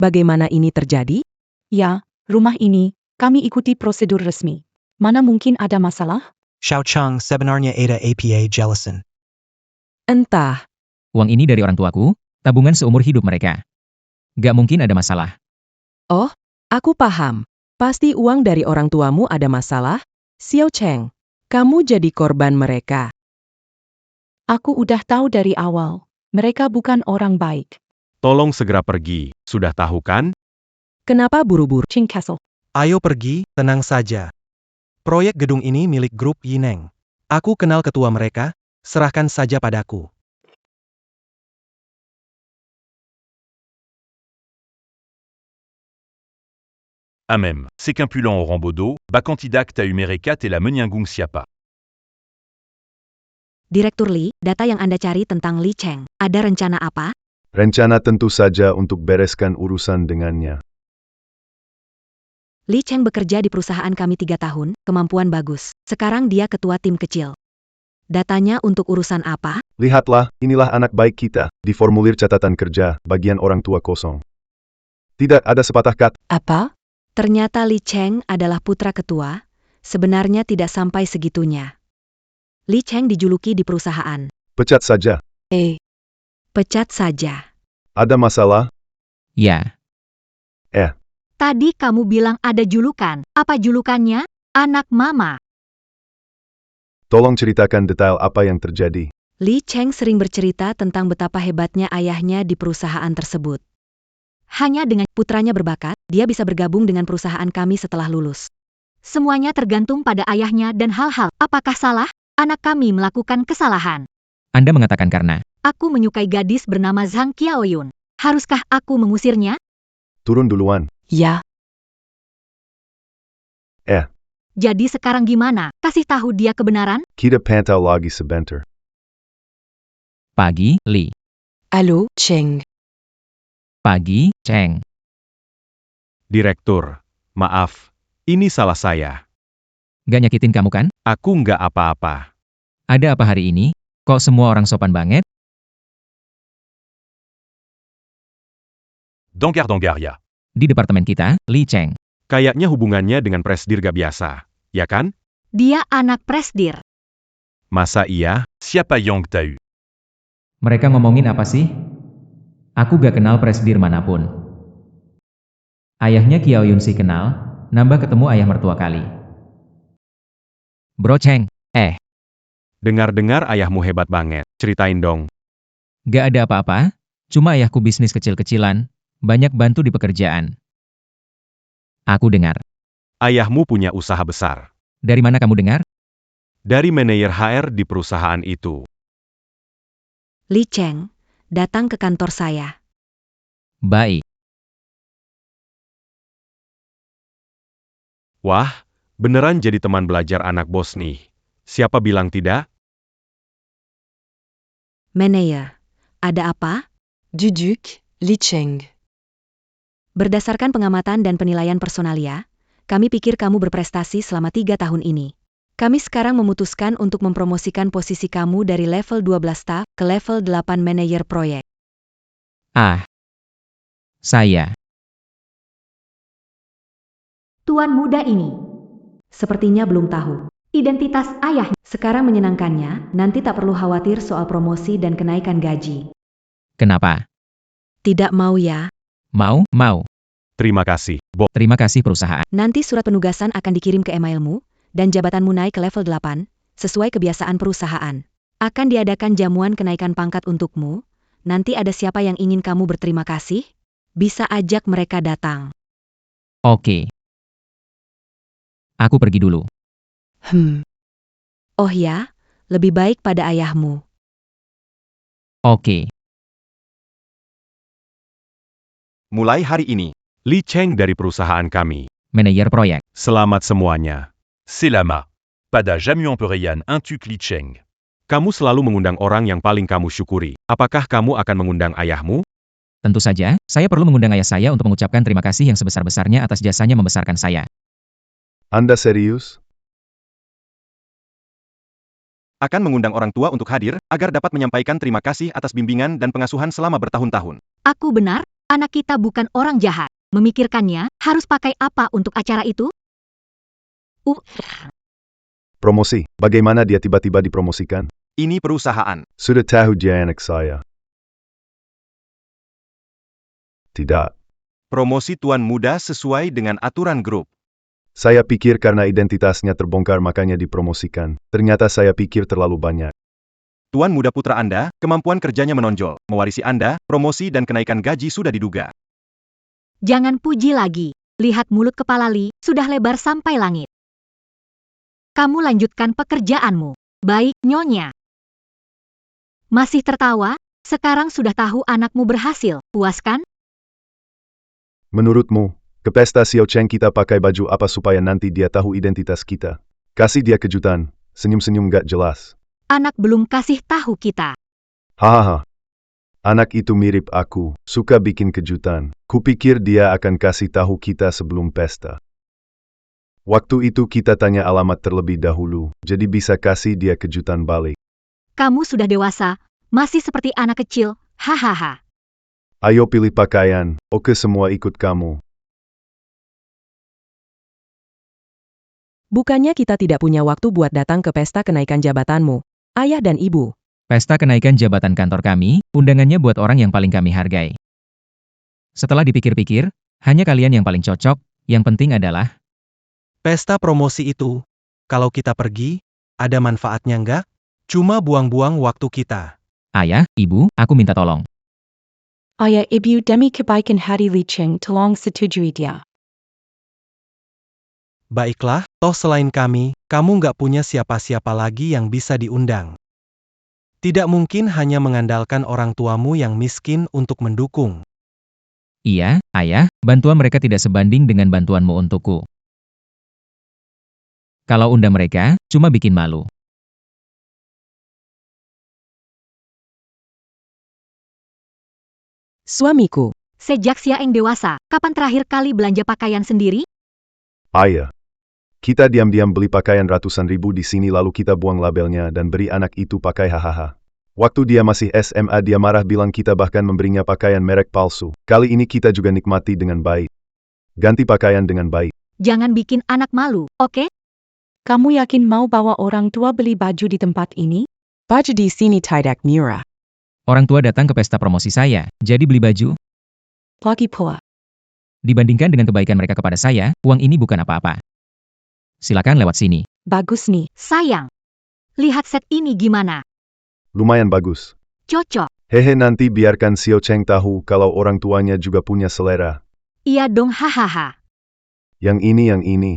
Bagaimana ini terjadi? Ya, rumah ini, kami ikuti prosedur resmi. Mana mungkin ada masalah? Xiao Chang sebenarnya ada APA jelasin. Entah. Uang ini dari orang tuaku, tabungan seumur hidup mereka. Gak mungkin ada masalah. Oh, aku paham. Pasti uang dari orang tuamu ada masalah. Xiao Cheng, kamu jadi korban mereka. Aku udah tahu dari awal. Mereka bukan orang baik. Tolong segera pergi, sudah tahu kan? Kenapa buru-buru? Ching Castle. Ayo pergi, tenang saja. Proyek gedung ini milik grup Yineng. Aku kenal ketua mereka, serahkan saja padaku. À même, c'est qu'impulant au Rambodo, Bakantidak Taumereka et la Menyangung Siapa. Direktur Lee, data yang Anda cari tentang Li Cheng, ada rencana apa? Rencana tentu saja untuk bereskan urusan dengannya. Li Cheng bekerja di perusahaan kami 3 tahun, kemampuan bagus. Sekarang dia ketua tim kecil. Datanya untuk urusan apa? Lihatlah, inilah anak baik kita, di formulir catatan kerja, bagian orang tua kosong. Tidak ada sepatah kata. Apa? Ternyata Li Cheng adalah putra ketua, sebenarnya tidak sampai segitunya. Li Cheng dijuluki di perusahaan. Pecat saja. Pecat saja. Ada masalah? Ya, Tadi kamu bilang ada julukan. Apa julukannya? Anak mama. Tolong ceritakan detail apa yang terjadi. Li Cheng sering bercerita tentang betapa hebatnya ayahnya di perusahaan tersebut. Hanya dengan putranya berbakat, dia bisa bergabung dengan perusahaan kami setelah lulus. Semuanya tergantung pada ayahnya dan hal-hal. Apakah salah? Anak kami melakukan kesalahan. Anda mengatakan karena. Aku menyukai gadis bernama Zhang Qiaoyun. Haruskah aku mengusirnya? Turun duluan. Ya. Jadi sekarang gimana? Kasih tahu dia kebenaran? Kita pantau lagi sebentar. Pagi, Li. Halo, Cheng. Pagi, Cheng. Direktur, maaf, ini salah saya. Gak nyakitin kamu kan? Aku nggak apa-apa. Ada apa hari ini? Kok semua orang sopan banget? Dangar-Dangaria. Di departemen kita, Li Cheng. Kayaknya hubungannya dengan presdir gak biasa, ya kan? Dia anak presdir. Masa iya? Siapa Yang Tau. Mereka ngomongin apa sih? Aku gak kenal presdir manapun. Ayahnya Kiao Yun si kenal, nambah ketemu ayah mertua kali. Bro Cheng, Dengar-dengar ayahmu hebat banget, ceritain dong. gak ada apa-apa, cuma ayahku bisnis kecil-kecilan, banyak bantu di pekerjaan. Aku dengar. Ayahmu punya usaha besar. Dari mana kamu dengar? Dari manajer HR di perusahaan itu. Li Cheng, datang ke kantor saya. Baik. Wah, beneran jadi teman belajar anak bos nih. Siapa bilang tidak? Manager, ada apa? Duduk, Li Cheng. Berdasarkan pengamatan dan penilaian personalia, kami pikir kamu berprestasi selama 3 tahun ini. Kami sekarang memutuskan untuk mempromosikan posisi kamu dari level 12 staff ke level 8 manajer proyek. Saya. Tuan muda ini sepertinya belum tahu identitas ayah. Sekarang menyenangkannya, nanti tak perlu khawatir soal promosi dan kenaikan gaji. Kenapa? Tidak mau ya? Mau. Terima kasih, Bob. Terima kasih perusahaan. Nanti surat penugasan akan dikirim ke emailmu, dan jabatanmu naik ke level 8, sesuai kebiasaan perusahaan. Akan diadakan jamuan kenaikan pangkat untukmu. Nanti ada siapa yang ingin kamu berterima kasih? Bisa ajak mereka datang. Oke. Aku pergi dulu. Oh ya, lebih baik pada ayahmu. Oke. Mulai hari ini, Li Cheng dari perusahaan kami. Manajer proyek. Selamat semuanya. C'est lama. Pada Jamuan Perian Intuk Li Cheng. Kamu selalu mengundang orang yang paling kamu syukuri. Apakah kamu akan mengundang ayahmu? Tentu saja, saya perlu mengundang ayah saya untuk mengucapkan terima kasih yang sebesar-besarnya atas jasanya membesarkan saya. Anda serius? Akan mengundang orang tua untuk hadir, agar dapat menyampaikan terima kasih atas bimbingan dan pengasuhan selama bertahun-tahun. Aku benar, anak kita bukan orang jahat. Memikirkannya, harus pakai apa untuk acara itu? Promosi. Bagaimana dia tiba-tiba dipromosikan? Ini perusahaan. Sudah tahu dia anak saya. Tidak. Promosi tuan muda sesuai dengan aturan grup. Saya pikir karena identitasnya terbongkar makanya dipromosikan. Ternyata saya pikir terlalu banyak. Tuan muda putra Anda, kemampuan kerjanya menonjol. Mewarisi Anda, promosi dan kenaikan gaji sudah diduga. Jangan puji lagi. Lihat mulut kepala Li, sudah lebar sampai langit. Kamu lanjutkan pekerjaanmu. Baik, Nyonya. Masih tertawa? Sekarang sudah tahu anakmu berhasil, puas kan? Menurutmu, ke pesta Xiao Cheng kita pakai baju apa supaya nanti dia tahu identitas kita? Kasih dia kejutan, senyum-senyum gak jelas. Anak belum kasih tahu kita. Hahaha. Anak itu mirip aku, suka bikin kejutan. Kupikir dia akan kasih tahu kita sebelum pesta. Waktu itu kita tanya alamat terlebih dahulu, jadi bisa kasih dia kejutan balik. Kamu sudah dewasa, masih seperti anak kecil, hahaha. Ayo pilih pakaian, oke semua ikut kamu. Bukannya kita tidak punya waktu buat datang ke pesta kenaikan jabatanmu, ayah dan ibu. Pesta kenaikan jabatan kantor kami, undangannya buat orang yang paling kami hargai. Setelah dipikir-pikir, hanya kalian yang paling cocok, yang penting adalah... Pesta promosi itu, kalau kita pergi, ada manfaatnya nggak? Cuma buang-buang waktu kita. Ayah, ibu, aku minta tolong. Ayah ibu demi kebaikan hati Li Cheng tolong setujui dia. Baiklah, toh selain kami, kamu nggak punya siapa-siapa lagi yang bisa diundang. Tidak mungkin hanya mengandalkan orang tuamu yang miskin untuk mendukung. Iya, ayah, bantuan mereka tidak sebanding dengan bantuanmu untukku. Kalau undang mereka, cuma bikin malu. Suamiku, Sejak Siaeng dewasa, kapan terakhir kali belanja pakaian sendiri? Ayah. Kita diam-diam beli pakaian ratusan ribu di sini lalu kita buang labelnya dan beri anak itu pakai hahaha. Waktu dia masih SMA dia marah bilang kita bahkan memberinya pakaian merek palsu. Kali ini kita juga nikmati dengan baik. Ganti pakaian dengan baik. Jangan bikin anak malu, oke? Kamu yakin mau bawa orang tua beli baju di tempat ini? baju di sini tidak murah. Orang tua datang ke pesta promosi saya, jadi beli baju. Lagi pula. Dibandingkan dengan kebaikan mereka kepada saya, uang ini bukan apa-apa. Silakan lewat sini. Bagus nih. Sayang. Lihat set ini gimana? Lumayan bagus. Cocok. Hehe nanti biarkan Xiao Cheng tahu kalau orang tuanya juga punya selera. Iya dong hahaha. Yang ini yang ini.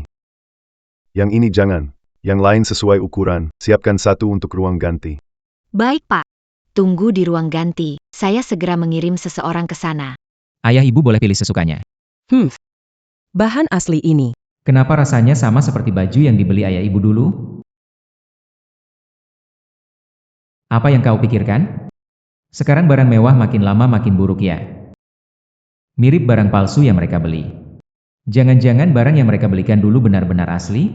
Yang ini jangan. Yang lain sesuai ukuran. Siapkan satu untuk ruang ganti. Baik Pak. Tunggu di ruang ganti, saya segera mengirim seseorang ke sana. Ayah ibu boleh pilih sesukanya. Bahan asli ini. Kenapa rasanya sama seperti baju yang dibeli ayah ibu dulu? Apa yang kau pikirkan? Sekarang barang mewah makin lama makin buruk ya. Mirip barang palsu yang mereka beli. Jangan-jangan barang yang mereka belikan dulu benar-benar asli?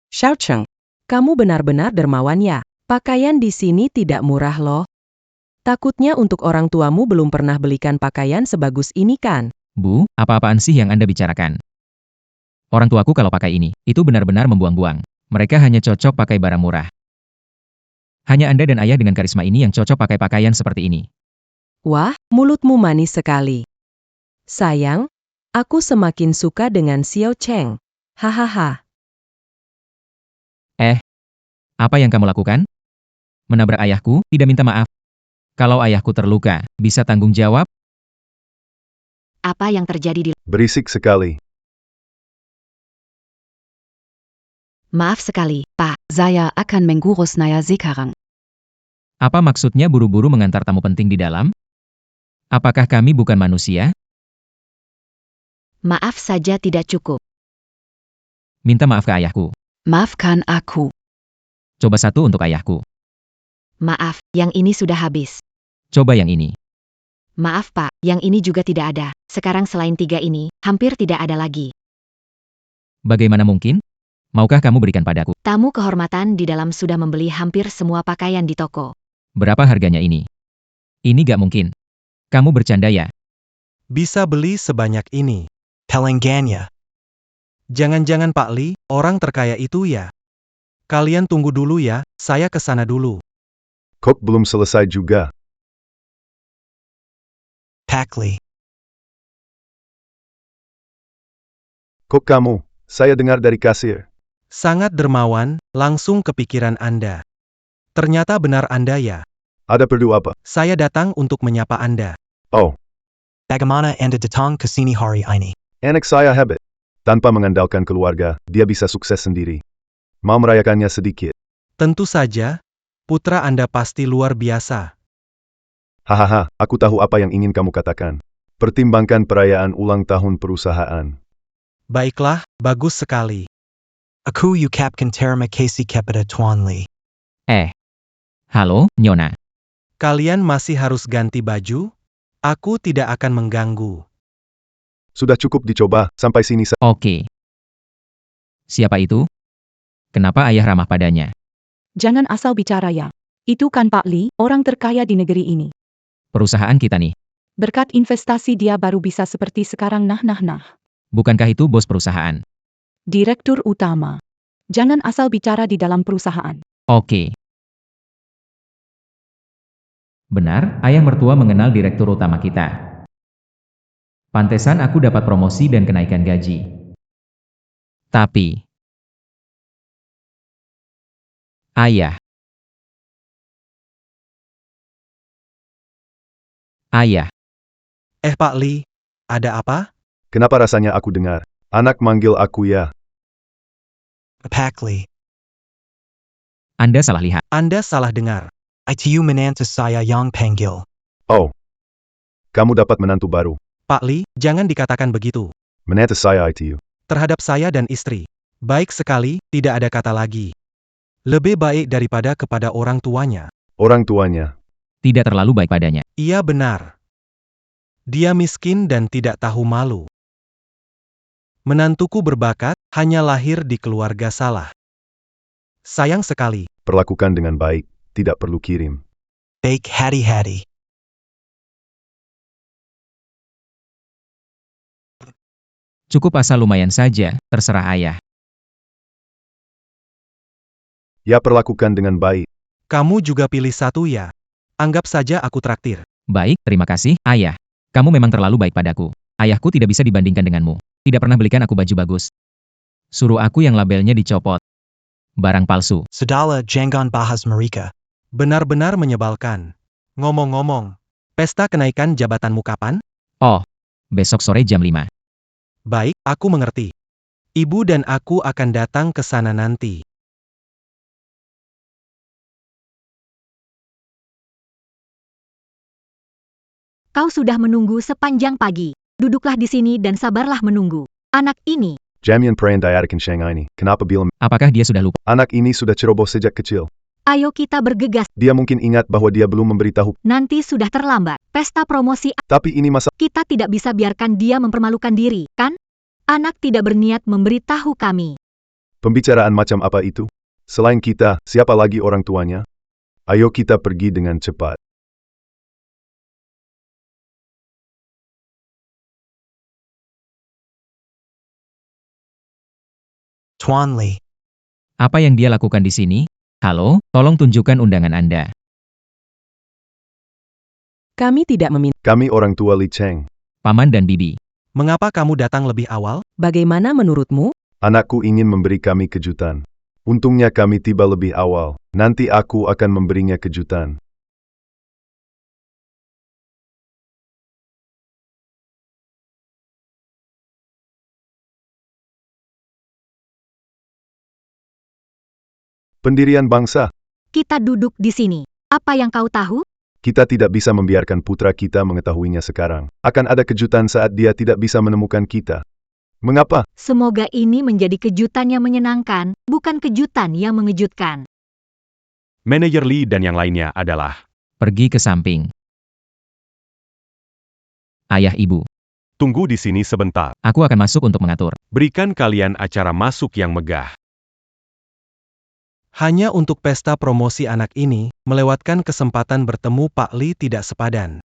Xiao Cheng, kamu benar-benar dermawan ya. Pakaian di sini tidak murah loh. Takutnya untuk orang tuamu belum pernah belikan pakaian sebagus ini kan? Bu, apa-apaan sih yang Anda bicarakan? Orang tuaku kalau pakai ini, itu benar-benar membuang-buang. Mereka hanya cocok pakai barang murah. Hanya Anda dan ayah dengan karisma ini yang cocok pakai pakaian seperti ini. Wah, mulutmu manis sekali. Sayang, aku semakin suka dengan Xiao Cheng. Hahaha. Apa yang kamu lakukan? Menabrak ayahku, tidak minta maaf. Kalau ayahku terluka, bisa tanggung jawab? Apa yang terjadi di... Berisik sekali. Maaf sekali, Pak. Saya akan mengurus Naya sekarang. Apa maksudnya buru-buru mengantar tamu penting di dalam? Apakah kami bukan manusia? Maaf saja tidak cukup. Minta maaf ke ayahku. Maafkan aku. Coba satu untuk ayahku. Maaf, yang ini sudah habis. Coba yang ini. Maaf Pak, yang ini juga tidak ada. Sekarang selain 3 ini, hampir tidak ada lagi. Bagaimana mungkin? Maukah kamu berikan padaku? Tamu kehormatan di dalam sudah membeli hampir semua pakaian di toko. Berapa harganya ini? Ini gak mungkin. Kamu bercanda ya? Bisa beli sebanyak ini. Pelenggannya. Jangan-jangan Pak Lee, orang terkaya itu ya? Kalian tunggu dulu ya, saya ke sana dulu. Kok belum selesai juga? Pak Lee. Kok kamu? Saya dengar dari kasir. Sangat dermawan, langsung kepikiran Anda. Ternyata benar Anda ya. Ada perlu apa? Saya datang untuk menyapa Anda. Oh, Bagaimana Anda datang ke sini hari ini? anak saya hebat. Tanpa mengandalkan keluarga, dia bisa sukses sendiri. Mau merayakannya sedikit. Tentu saja, putra Anda pasti luar biasa. Hahaha, aku tahu apa yang ingin kamu katakan. Pertimbangkan perayaan ulang tahun perusahaan. Baiklah, bagus sekali. Aku ucapkan terima kasih kepada Tuan Lee. Halo, Nyona. Kalian masih harus ganti baju? Aku tidak akan mengganggu. Sudah cukup dicoba, sampai sini saja. Oke. Siapa itu? Kenapa ayah ramah padanya? Jangan asal bicara ya. Itu kan Pak Lee, orang terkaya di negeri ini. Perusahaan kita nih. Berkat investasi dia baru bisa seperti sekarang. Nah. Bukankah itu bos perusahaan? Direktur utama. Jangan asal bicara di dalam perusahaan. Oke. Benar, ayah mertua mengenal direktur utama kita. Pantesan aku dapat promosi dan kenaikan gaji. Tapi, ayah. Pak Lee, ada apa? Kenapa rasanya aku dengar? Anak manggil aku ya. Pak Lee, Anda salah lihat. Anda salah dengar. Itu menantu saya yang panggil. Oh. Kamu dapat menantu baru. Pak Lee, jangan dikatakan begitu. Menantu saya itu. Terhadap saya dan istri. Baik sekali, tidak ada kata lagi. Lebih baik daripada kepada orang tuanya. Orang tuanya. Tidak terlalu baik padanya. Iya benar. Dia miskin dan tidak tahu malu. Menantuku berbakat, hanya lahir di keluarga salah. Sayang sekali. Perlakukan dengan baik, tidak perlu kirim. Baik hati-hati. Cukup asal lumayan saja, terserah ayah. Ya perlakukan dengan baik. Kamu juga pilih satu ya. Anggap saja aku traktir. Baik, terima kasih, ayah. Kamu memang terlalu baik padaku. Ayahku tidak bisa dibandingkan denganmu. Tidak pernah belikan aku baju bagus. Suruh aku yang labelnya dicopot. Barang palsu. Sudahlah, jangan bahas mereka. Benar-benar menyebalkan. Ngomong-ngomong, pesta kenaikan jabatanmu kapan? Oh, besok sore jam 5. Baik, aku mengerti. Ibu dan aku akan datang ke sana nanti. Kau sudah menunggu sepanjang pagi. Duduklah di sini dan sabarlah menunggu. Anak ini, Jamian perayaan diadakan Shanghai ini. Kenapa bilang? Apakah dia sudah lupa? Anak ini sudah ceroboh sejak kecil. ayo kita bergegas. Dia mungkin ingat bahwa dia belum memberitahu. Nanti sudah terlambat. Pesta promosi, Tapi ini masa. kita tidak bisa biarkan dia mempermalukan diri, kan? Anak tidak berniat memberitahu kami. Pembicaraan macam apa itu? Selain kita, siapa lagi orang tuanya? Ayo kita pergi dengan cepat. Tuan Lee. Apa yang dia lakukan di sini? Halo, tolong tunjukkan undangan Anda. Kami tidak meminta. Kami orang tua Li Cheng. Paman dan Bibi. Mengapa kamu datang lebih awal? Bagaimana menurutmu? Anakku ingin memberi kami kejutan. Untungnya kami tiba lebih awal. Nanti aku akan memberinya kejutan. Pendirian bangsa. Kita duduk di sini. Apa yang kau tahu? Kita tidak bisa membiarkan putra kita mengetahuinya sekarang. Akan ada kejutan saat dia tidak bisa menemukan kita. Mengapa? Semoga ini menjadi kejutan yang menyenangkan, bukan kejutan yang mengejutkan. Manajer Lee dan yang lainnya adalah, Pergi ke samping. Ayah ibu, tunggu di sini sebentar. aku akan masuk untuk mengatur. Berikan kalian acara masuk yang megah. Hanya untuk pesta promosi anak ini, melewatkan kesempatan bertemu Pak Lee tidak sepadan.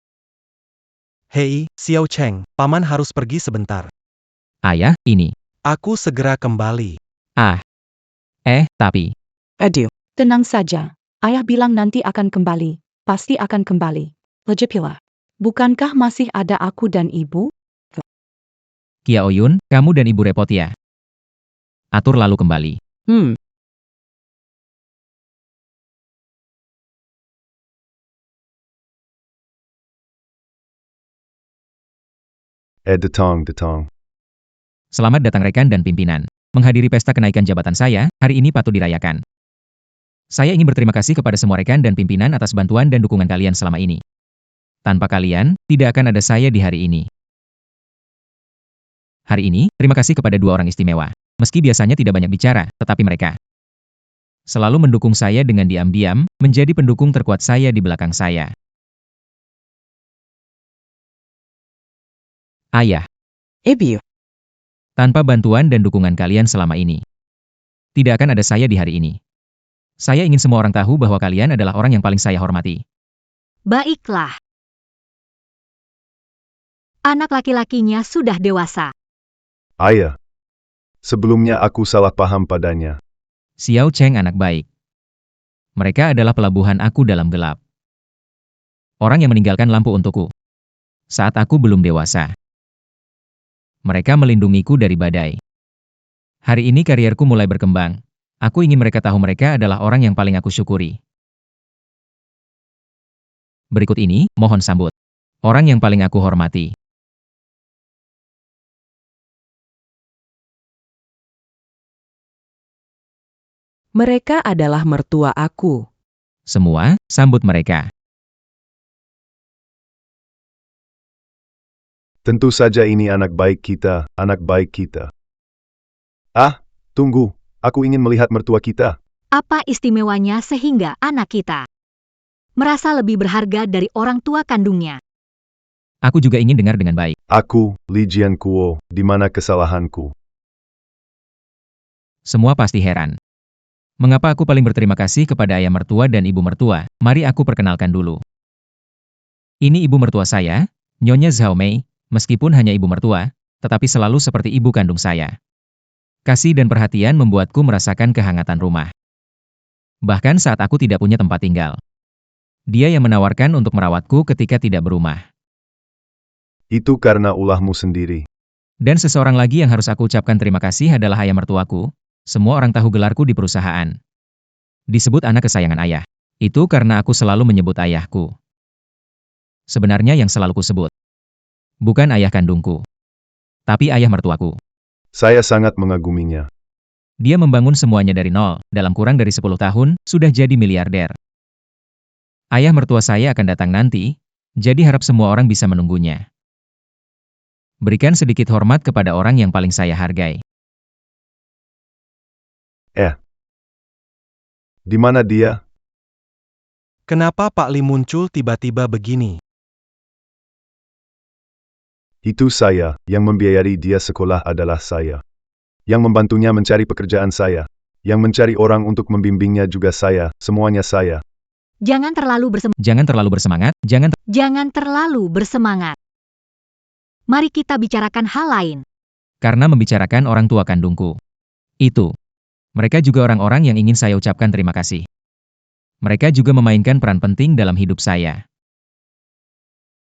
Hei, Xiao Cheng, paman harus pergi sebentar. Ayah, ini. Aku segera kembali. Tapi. Adieu. Tenang saja. Ayah bilang nanti akan kembali. Pasti akan kembali. Lejepila. Bukankah masih ada aku dan ibu? Kia Oyun, kamu dan ibu repot ya. Atur lalu kembali. Detong. Selamat datang rekan dan pimpinan. Menghadiri pesta kenaikan jabatan saya, hari ini patut dirayakan. Saya ingin berterima kasih kepada semua rekan dan pimpinan atas bantuan dan dukungan kalian selama ini. Tanpa kalian, tidak akan ada saya di hari ini. Hari ini, terima kasih kepada dua orang istimewa. Meski biasanya tidak banyak bicara, tetapi mereka selalu mendukung saya dengan diam-diam, menjadi pendukung terkuat saya di belakang saya. Ayah, Ibu. tanpa bantuan dan dukungan kalian selama ini, tidak akan ada saya di hari ini. Saya ingin semua orang tahu bahwa kalian adalah orang yang paling saya hormati. Baiklah. Anak laki-lakinya sudah dewasa. Ayah. Sebelumnya aku salah paham padanya. Xiao Cheng anak baik. Mereka adalah pelabuhan aku dalam gelap. Orang yang meninggalkan lampu untukku. Saat aku belum dewasa. Mereka melindungiku dari badai. Hari ini karierku mulai berkembang. Aku ingin mereka tahu mereka adalah orang yang paling aku syukuri. Berikut ini, mohon sambut. Orang yang paling aku hormati. Mereka adalah mertua aku. Semua, sambut mereka. Tentu saja ini anak baik kita, anak baik kita. Tunggu, aku ingin melihat mertua kita. Apa istimewanya sehingga anak kita merasa lebih berharga dari orang tua kandungnya? Aku juga ingin dengar dengan baik. Aku, Li Jiankuo, di mana kesalahanku? Semua pasti heran. Mengapa aku paling berterima kasih kepada ayah mertua dan ibu mertua? Mari aku perkenalkan dulu. Ini ibu mertua saya, Nyonya Zhao Mei, meskipun hanya ibu mertua, tetapi selalu seperti ibu kandung saya. Kasih dan perhatian membuatku merasakan kehangatan rumah. Bahkan saat aku tidak punya tempat tinggal. Dia yang menawarkan untuk merawatku ketika tidak berumah. Itu karena ulahmu sendiri. Dan seseorang lagi yang harus aku ucapkan terima kasih adalah ayah mertuaku. Semua orang tahu gelarku di perusahaan. Disebut anak kesayangan ayah. Itu karena aku selalu menyebut ayahku. Sebenarnya yang selalu kusebut. Bukan ayah kandungku. Tapi ayah mertuaku. Saya sangat mengaguminya. Dia membangun semuanya dari nol, dalam kurang dari 10 tahun, sudah jadi miliarder. Ayah mertua saya akan datang nanti, jadi harap semua orang bisa menunggunya. Berikan sedikit hormat kepada orang yang paling saya hargai. Di mana dia? Kenapa Pak Lee muncul tiba-tiba begini? Itu saya, yang membiayai dia sekolah adalah saya. Yang membantunya mencari pekerjaan saya. Yang mencari orang untuk membimbingnya juga saya, semuanya saya. Jangan terlalu Jangan terlalu bersemangat. Mari kita bicarakan hal lain. Karena membicarakan orang tua kandungku. Itu. Mereka juga orang-orang yang ingin saya ucapkan terima kasih. Mereka juga memainkan peran penting dalam hidup saya.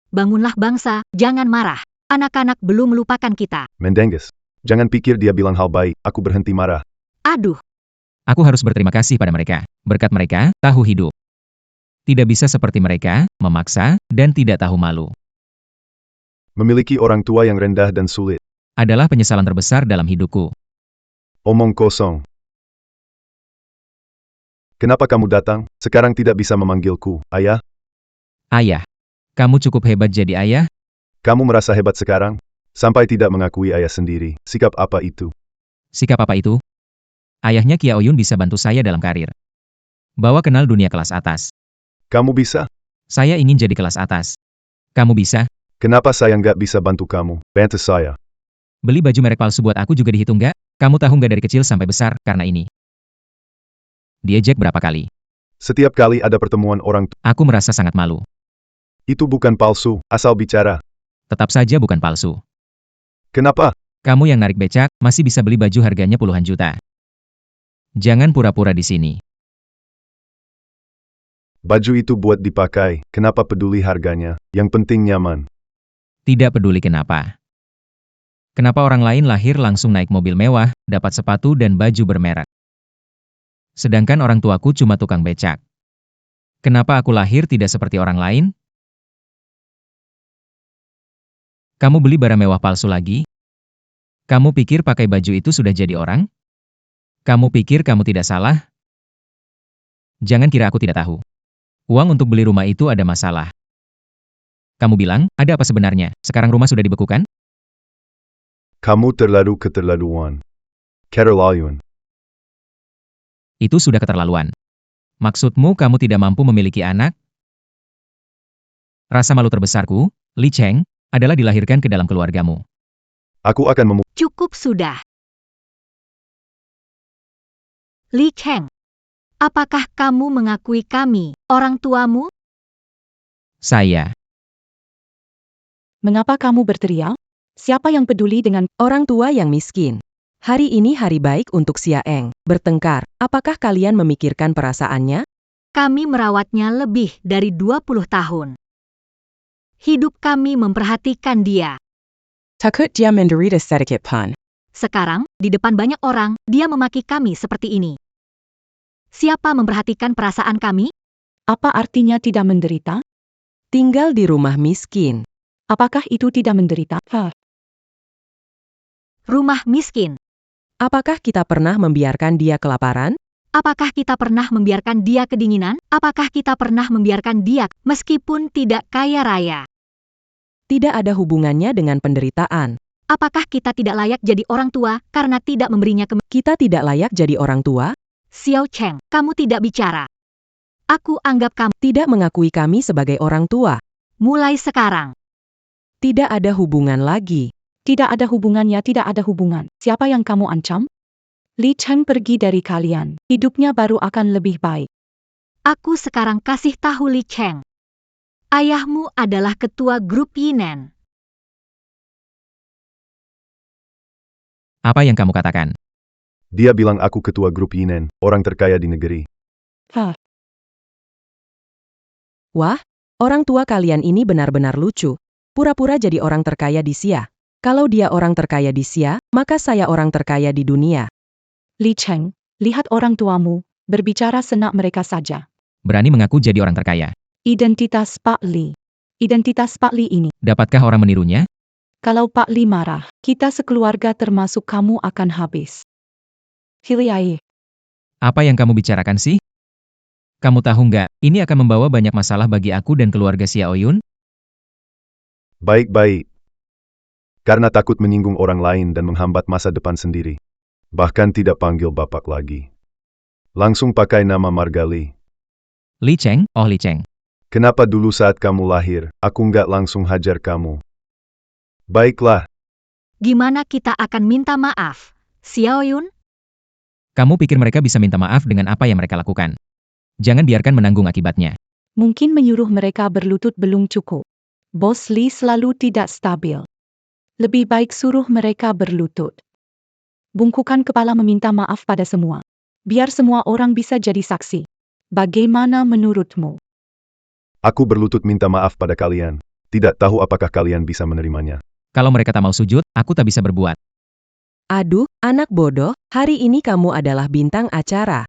Bangunlah bangsa, jangan marah. Anak-anak belum melupakan kita. Mendenges. Jangan pikir dia bilang hal baik, aku berhenti marah. Aduh, Aku harus berterima kasih pada mereka. Berkat mereka, tahu hidup. Tidak bisa seperti mereka, memaksa, dan tidak tahu malu. Memiliki orang tua yang rendah dan sulit. Adalah penyesalan terbesar dalam hidupku. Omong kosong. Kenapa kamu datang? Sekarang tidak bisa memanggilku, ayah? Ayah, kamu cukup hebat jadi ayah? Kamu merasa hebat sekarang? Sampai tidak mengakui ayah sendiri. Sikap apa itu? Sikap apa itu? Ayahnya Kia Oyun bisa bantu saya dalam karir. Bawa kenal dunia kelas atas. Kamu bisa? Saya ingin jadi kelas atas. Kamu bisa? Kenapa saya nggak bisa bantu kamu? Bantu saya. Beli baju merek palsu buat aku juga dihitung nggak? Kamu tahu nggak dari kecil sampai besar, karena ini. Diejek berapa kali? Setiap kali ada pertemuan orang Aku merasa sangat malu. itu bukan palsu, asal bicara. Tetap saja bukan palsu. Kenapa? Kamu yang narik becak, masih bisa beli baju harganya puluhan juta. Jangan pura-pura di sini. Baju itu buat dipakai, kenapa peduli harganya? Yang penting nyaman. Tidak peduli kenapa. Kenapa orang lain lahir langsung naik mobil mewah, dapat sepatu dan baju bermerek. Sedangkan orang tuaku cuma tukang becak. Kenapa aku lahir tidak seperti orang lain? Kamu beli barang mewah palsu lagi? Kamu pikir pakai baju itu sudah jadi orang? Kamu pikir kamu tidak salah? Jangan kira aku tidak tahu. Uang untuk beli rumah itu ada masalah. Kamu bilang, ada apa sebenarnya? Sekarang rumah sudah dibekukan? Kamu terlalu keterlaluan. Keterlaluan. Itu sudah keterlaluan. Maksudmu kamu tidak mampu memiliki anak? Rasa malu terbesarku, Li Cheng, adalah dilahirkan ke dalam keluargamu. Aku akan Cukup sudah. Li Cheng, apakah kamu mengakui kami, orang tuamu? Saya. Mengapa kamu berteriak? Siapa yang peduli dengan Orang tua yang miskin. Hari ini hari baik untuk Sia Eng. Bertengkar, apakah kalian memikirkan perasaannya? Kami merawatnya lebih dari 20 tahun. Hidup kami memperhatikan dia. Takut dia menderita sedikit pun. Sekarang, di depan banyak orang, dia memaki kami seperti ini. Siapa memperhatikan perasaan kami? apa artinya tidak menderita? Tinggal di rumah miskin. Apakah itu tidak menderita? Rumah miskin. Apakah kita pernah membiarkan dia kelaparan? Apakah kita pernah membiarkan dia kedinginan? Apakah kita pernah membiarkan dia meskipun tidak kaya raya? Tidak ada hubungannya dengan penderitaan. Apakah kita tidak layak jadi orang tua karena tidak memberinya Kita tidak layak jadi orang tua? Xiao Cheng, kamu tidak bicara. Aku anggap kamu Tidak mengakui kami sebagai orang tua. mulai sekarang. Tidak ada hubungan lagi. Tidak ada hubungannya, tidak ada hubungan. Siapa yang kamu ancam? Li Cheng pergi dari kalian. Hidupnya baru akan lebih baik. Aku sekarang kasih tahu Li Cheng. Ayahmu adalah ketua grup Yinen. Apa yang kamu katakan? Dia bilang aku ketua grup Yinen, orang terkaya di negeri. Wah, orang tua kalian ini benar-benar lucu. Pura-pura jadi orang terkaya di Sia. Kalau dia orang terkaya di Sia, maka saya orang terkaya di dunia. Li Cheng, lihat orang tuamu, berbicara senak mereka saja. Berani mengaku jadi orang terkaya. Identitas Pak Li. Identitas Pak Li ini. Dapatkah orang menirunya? Kalau Pak Li marah, kita sekeluarga termasuk kamu akan habis. Hiliai. Apa yang kamu bicarakan sih? Kamu tahu nggak, ini akan membawa banyak masalah bagi aku dan keluarga Xiao Yun? Baik-baik. Karena takut menyinggung orang lain dan menghambat masa depan sendiri. Bahkan tidak panggil bapak lagi. Langsung pakai nama Margali. Li Cheng, oh Li Cheng. Kenapa dulu saat kamu lahir, aku nggak langsung hajar kamu? Baiklah, Gimana kita akan minta maaf? Xiao Yun? Kamu pikir mereka bisa minta maaf dengan apa yang mereka lakukan? Jangan biarkan menanggung akibatnya. Mungkin menyuruh mereka berlutut belum cukup. Bos Li selalu tidak stabil. Lebih baik suruh mereka berlutut. Bungkukan kepala meminta maaf pada semua. Biar semua orang bisa jadi saksi. Bagaimana menurutmu? aku berlutut minta maaf pada kalian. Tidak tahu apakah kalian bisa menerimanya. Kalau mereka tak mau sujud, aku tak bisa berbuat. Aduh, anak bodoh, hari ini kamu adalah bintang acara.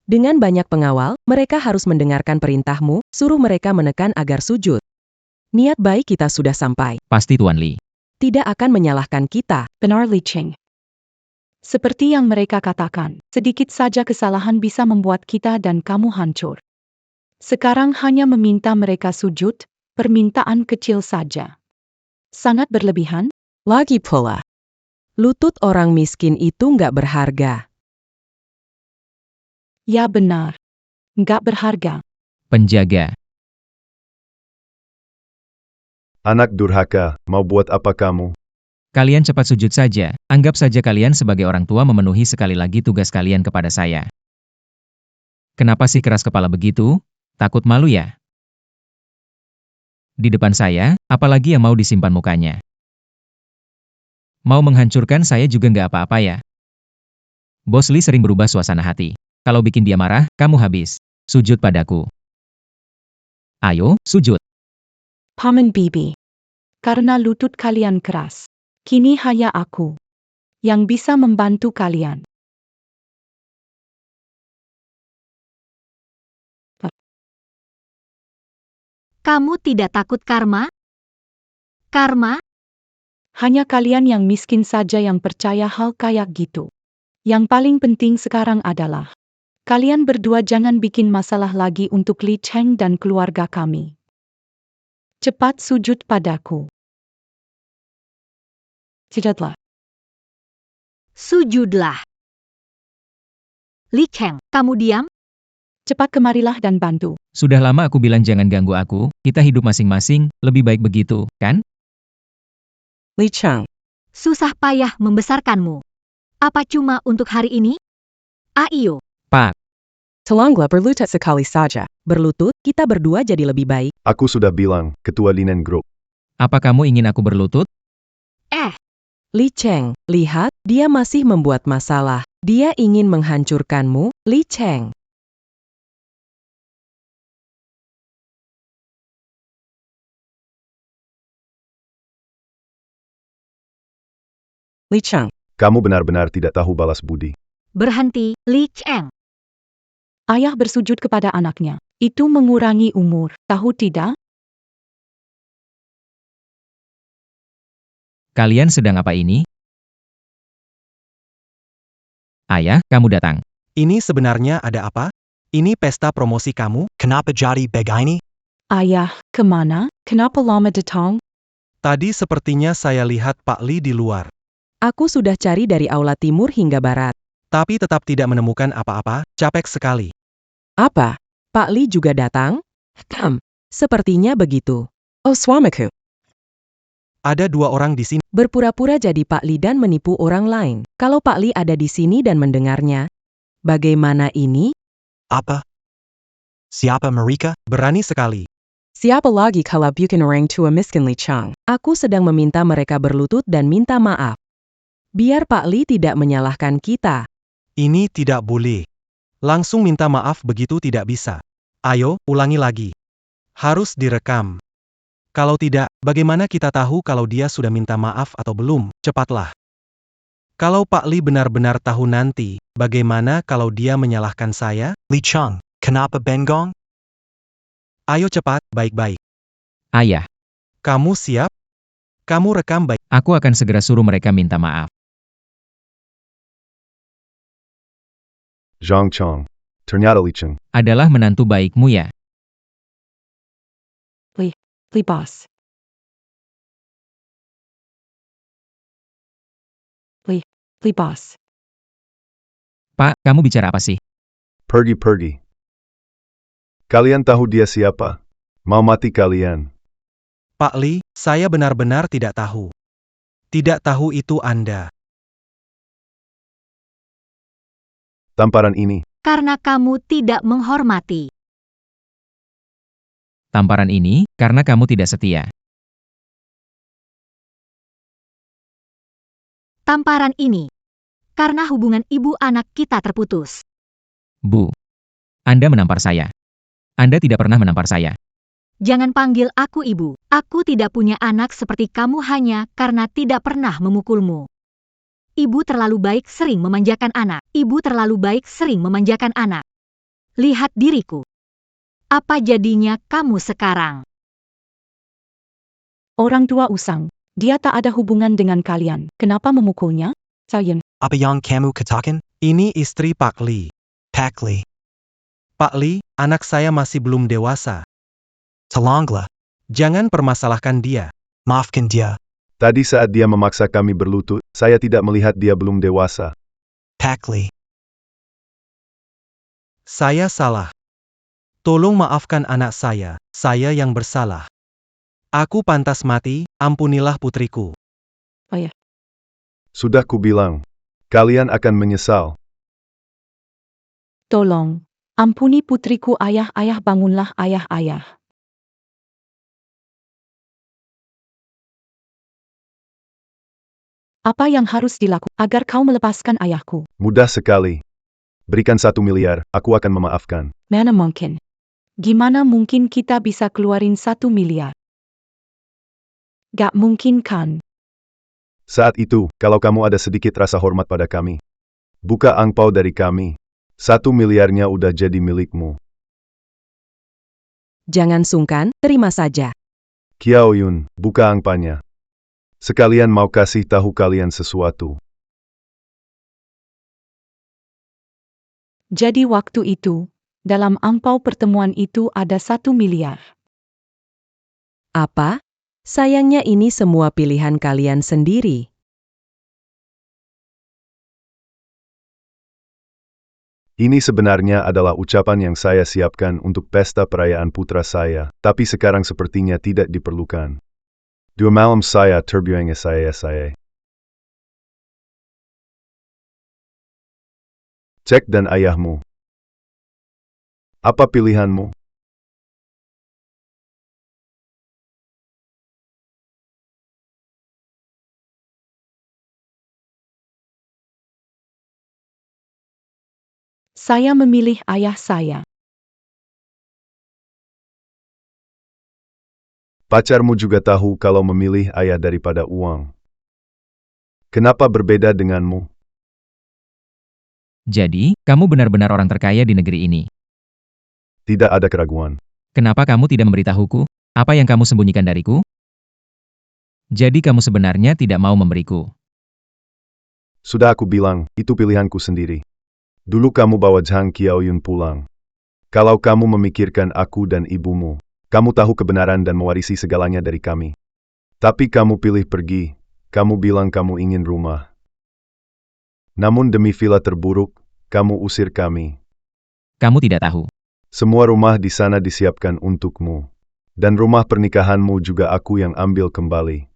Dengan banyak pengawal, mereka harus mendengarkan perintahmu, suruh mereka menekan agar sujud. Niat baik kita sudah sampai. Pasti Tuan Li. Tidak akan menyalahkan kita. Benar Li Cheng. Seperti yang mereka katakan, sedikit saja kesalahan bisa membuat kita dan kamu hancur. Sekarang hanya meminta mereka sujud, permintaan kecil saja. Sangat berlebihan? Lagi pula, lutut orang miskin itu nggak berharga. Ya benar. Nggak berharga. Penjaga. Anak durhaka, mau buat apa kamu? Kalian cepat sujud saja, anggap saja kalian sebagai orang tua memenuhi sekali lagi tugas kalian kepada saya. Kenapa sih keras kepala begitu? Takut malu ya? Di depan saya, apalagi yang mau disimpan mukanya? Mau menghancurkan saya juga nggak apa-apa ya? Bos Lee sering berubah suasana hati. Kalau bikin dia marah, kamu habis. Sujud padaku. Ayo, sujud. Paman Bibi. Karena lutut kalian keras, kini hanya aku yang bisa membantu kalian. Kamu tidak takut karma? Karma? Hanya kalian yang miskin saja yang percaya hal kayak gitu. Yang paling penting sekarang adalah, kalian berdua jangan bikin masalah lagi untuk Li Cheng dan keluarga kami. Cepat sujud padaku. Sujudlah. Sujudlah. Li Cheng, kamu diam? Cepat kemarilah dan bantu. Sudah lama aku bilang jangan ganggu aku, kita hidup masing-masing, lebih baik begitu, kan? Li Cheng, Susah payah membesarkanmu. Apa cuma untuk hari ini? Ayo. Pak, tolonglah berlutut sekali saja. Berlutut, kita berdua jadi lebih baik. Aku sudah bilang, Ketua Linen Group. apa kamu ingin aku berlutut? Li Cheng, lihat, dia masih membuat masalah. Dia ingin menghancurkanmu, Li Cheng. Li Cheng, Kamu benar-benar tidak tahu balas budi. Berhenti, Li Cheng. Ayah bersujud kepada anaknya. Itu mengurangi umur, tahu tidak? Kalian sedang apa ini? Ayah, kamu datang. Ini sebenarnya ada apa? Ini pesta promosi kamu? Kenapa jadi begini? Ayah, kemana? Kenapa lama datang? Tadi sepertinya saya lihat Pak Lee di luar, aku sudah cari dari aula timur hingga barat. tapi tetap tidak menemukan apa-apa, capek sekali. Apa? Pak Lee juga datang? Sepertinya begitu. Oh suamiku, Ada 2 orang di sini. berpura-pura jadi Pak Lee dan menipu orang lain. Kalau Pak Lee ada di sini dan mendengarnya, bagaimana ini? Apa? Siapa mereka? Berani sekali. Siapa lagi kalau bukan orang tua miskin Li Cheng? Aku sedang meminta mereka berlutut dan minta maaf. Biar Pak Lee tidak menyalahkan kita. Ini tidak boleh. Langsung minta maaf begitu tidak bisa. Ayo, ulangi lagi. Harus direkam. Kalau tidak, bagaimana kita tahu kalau dia sudah minta maaf atau belum? Cepatlah. Kalau Pak Lee benar-benar tahu nanti, bagaimana kalau dia menyalahkan saya? Li Cheng, kenapa bengong? Ayo cepat, baik-baik. Ayah, Kamu siap? Kamu rekam baik. aku akan segera suruh mereka minta maaf. Zhang Chong. Ternyata Li Cheng. Adalah menantu baikmu ya? Li Boss. Li Boss. Pak, kamu bicara apa sih? Pergi. Kalian tahu dia siapa? Mau mati kalian. Pak Lee, saya benar-benar tidak tahu. Tidak tahu itu Anda. Tamparan ini. Karena kamu tidak menghormati. Tamparan ini, karena kamu tidak setia. Tamparan ini. Karena hubungan ibu anak kita terputus. Bu, Anda menampar saya. Anda tidak pernah menampar saya. Jangan panggil aku ibu. Aku tidak punya anak seperti kamu hanya karena tidak pernah memukulmu. Ibu terlalu baik sering memanjakan anak. Ibu terlalu baik sering memanjakan anak. Lihat diriku. Apa jadinya kamu sekarang? Orang tua usang. Dia tak ada hubungan dengan kalian. Kenapa memukulnya? Sayan, Apa yang kamu katakan? Ini istri Pak Lee. Pak Lee. Pak Lee, anak saya masih belum dewasa. Tolonglah. Jangan permasalahkan dia. Maafkan dia. Tadi saat dia memaksa kami berlutut, saya tidak melihat dia belum dewasa. Pak Lee. Saya salah. Tolong maafkan anak saya yang bersalah. Aku pantas mati, ampunilah putriku. Sudah kubilang. Kalian akan menyesal. tolong. Ampuni putriku ayah, bangunlah ayah. Apa yang harus dilakukan agar kau melepaskan ayahku? Mudah sekali. Berikan 1 miliar, aku akan memaafkan. Mana mungkin? Gimana mungkin kita bisa keluarin 1 miliar? Gak mungkin kan? Saat itu, kalau kamu ada sedikit rasa hormat pada kami, buka angpau dari kami. 1 miliarnya udah jadi milikmu. Jangan sungkan, terima saja. Kiao Yun, buka angpanya. Sekalian mau kasih tahu kalian sesuatu. Jadi waktu itu, dalam angpau pertemuan itu ada 1 miliar. Apa? Sayangnya ini semua pilihan kalian sendiri. Ini sebenarnya adalah ucapan yang saya siapkan untuk pesta perayaan putra saya, tapi sekarang sepertinya tidak diperlukan. 2 malam saya terbuang saya. Cek dan ayahmu. Apa pilihanmu? Saya memilih ayah saya. Pacarmu juga tahu kalau memilih ayah daripada uang. Kenapa berbeda denganmu? Jadi, kamu benar-benar orang terkaya di negeri ini. Tidak ada keraguan. Kenapa kamu tidak memberitahuku? Apa yang kamu sembunyikan dariku? Jadi kamu sebenarnya tidak mau memberiku. Sudah aku bilang, itu pilihanku sendiri. Dulu kamu bawa Zhang Qiaoyun pulang. Kalau kamu memikirkan aku dan ibumu, kamu tahu kebenaran dan mewarisi segalanya dari kami. Tapi kamu pilih pergi, kamu bilang kamu ingin rumah. Namun demi villa terburuk, kamu usir kami. Kamu tidak tahu. Semua rumah di sana disiapkan untukmu. Dan rumah pernikahanmu juga aku yang ambil kembali.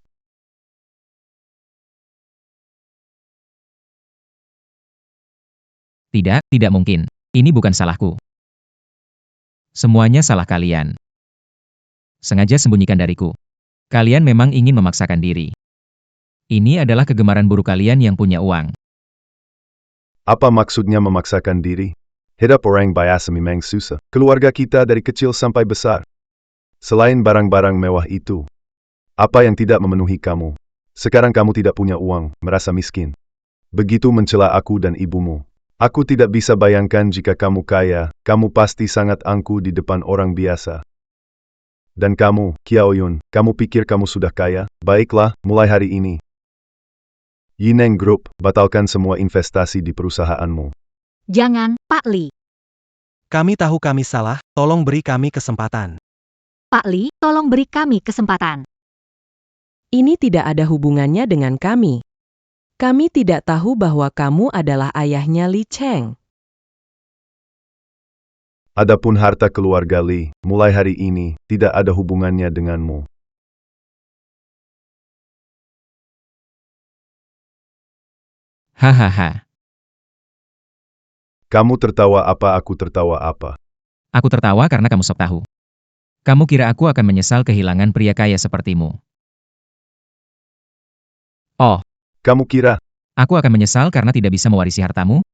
Tidak mungkin. Ini bukan salahku. Semuanya salah kalian. Sengaja sembunyikan dariku. Kalian memang ingin memaksakan diri. Ini adalah kegemaran buruk kalian yang punya uang. Apa maksudnya memaksakan diri? Hidup orang biasa memang susah. Keluarga kita dari kecil sampai besar. Selain barang-barang mewah itu, apa yang tidak memenuhi kamu? Sekarang kamu tidak punya uang, merasa miskin. Begitu mencela aku dan ibumu. Aku tidak bisa bayangkan jika kamu kaya, kamu pasti sangat angkuh di depan orang biasa. Dan kamu, Qiaoyun, kamu pikir kamu sudah kaya? Baiklah, mulai hari ini. Yineng Group, batalkan semua investasi di perusahaanmu. Jangan, Pak Li. Kami tahu kami salah, tolong beri kami kesempatan. Pak Li, tolong beri kami kesempatan. Ini tidak ada hubungannya dengan kami. Kami tidak tahu bahwa kamu adalah ayahnya Li Cheng. Adapun harta keluarga Li, mulai hari ini, tidak ada hubungannya denganmu. Hahaha. Kamu tertawa apa, aku tertawa apa? Aku tertawa karena kamu sok tahu. Kamu kira aku akan menyesal kehilangan pria kaya sepertimu. Oh, Kamu kira, aku akan menyesal karena tidak bisa mewarisi hartamu?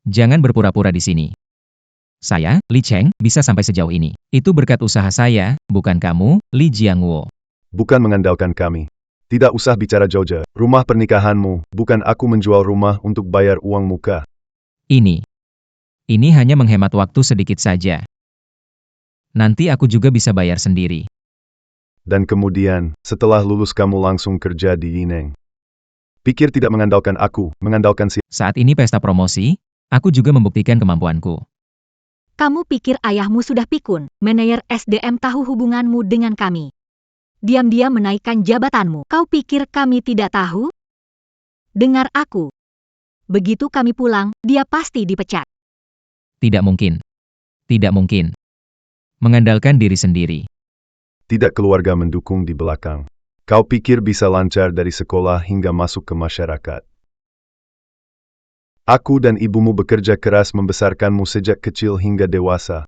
Jangan berpura-pura di sini. Saya, Li Cheng, bisa sampai sejauh ini. Itu berkat usaha saya, bukan kamu, Li Jiangwo. bukan mengandalkan kami. Tidak usah bicara jauh-jauh. Rumah pernikahanmu, bukan aku menjual rumah untuk bayar uang muka. Ini hanya menghemat waktu sedikit saja. Nanti aku juga bisa bayar sendiri. Dan kemudian, setelah lulus kamu langsung kerja di Yineng. Pikir tidak mengandalkan aku, mengandalkan si... Saat ini pesta promosi, aku juga membuktikan kemampuanku. Kamu pikir ayahmu sudah pikun, manajer SDM tahu hubunganmu dengan kami. Diam-diam menaikkan jabatanmu. Kau pikir kami tidak tahu? Dengar aku. Begitu kami pulang, dia pasti dipecat. Tidak mungkin. Tidak mungkin. Mengandalkan diri sendiri. Tidak keluarga mendukung di belakang. Kau pikir bisa lancar dari sekolah hingga masuk ke masyarakat. Aku dan ibumu bekerja keras membesarkanmu sejak kecil hingga dewasa.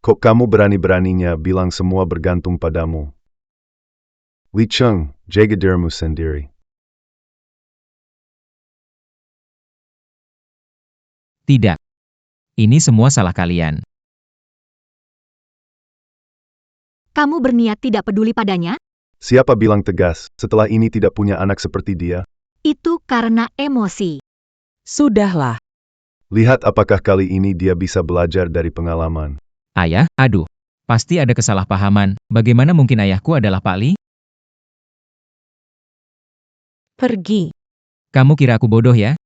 Kok kamu berani-beraninya bilang semua bergantung padamu? Li Cheng, jaga dirimu sendiri. Tidak. Ini semua salah kalian. Kamu berniat tidak peduli padanya? Siapa bilang tegas, setelah ini tidak punya anak seperti dia? Itu karena emosi. Sudahlah. Lihat apakah kali ini dia bisa belajar dari pengalaman. Ayah, aduh. Pasti ada kesalahpahaman. Bagaimana mungkin ayahku adalah Pak Li? Pergi. Kamu kira aku bodoh ya?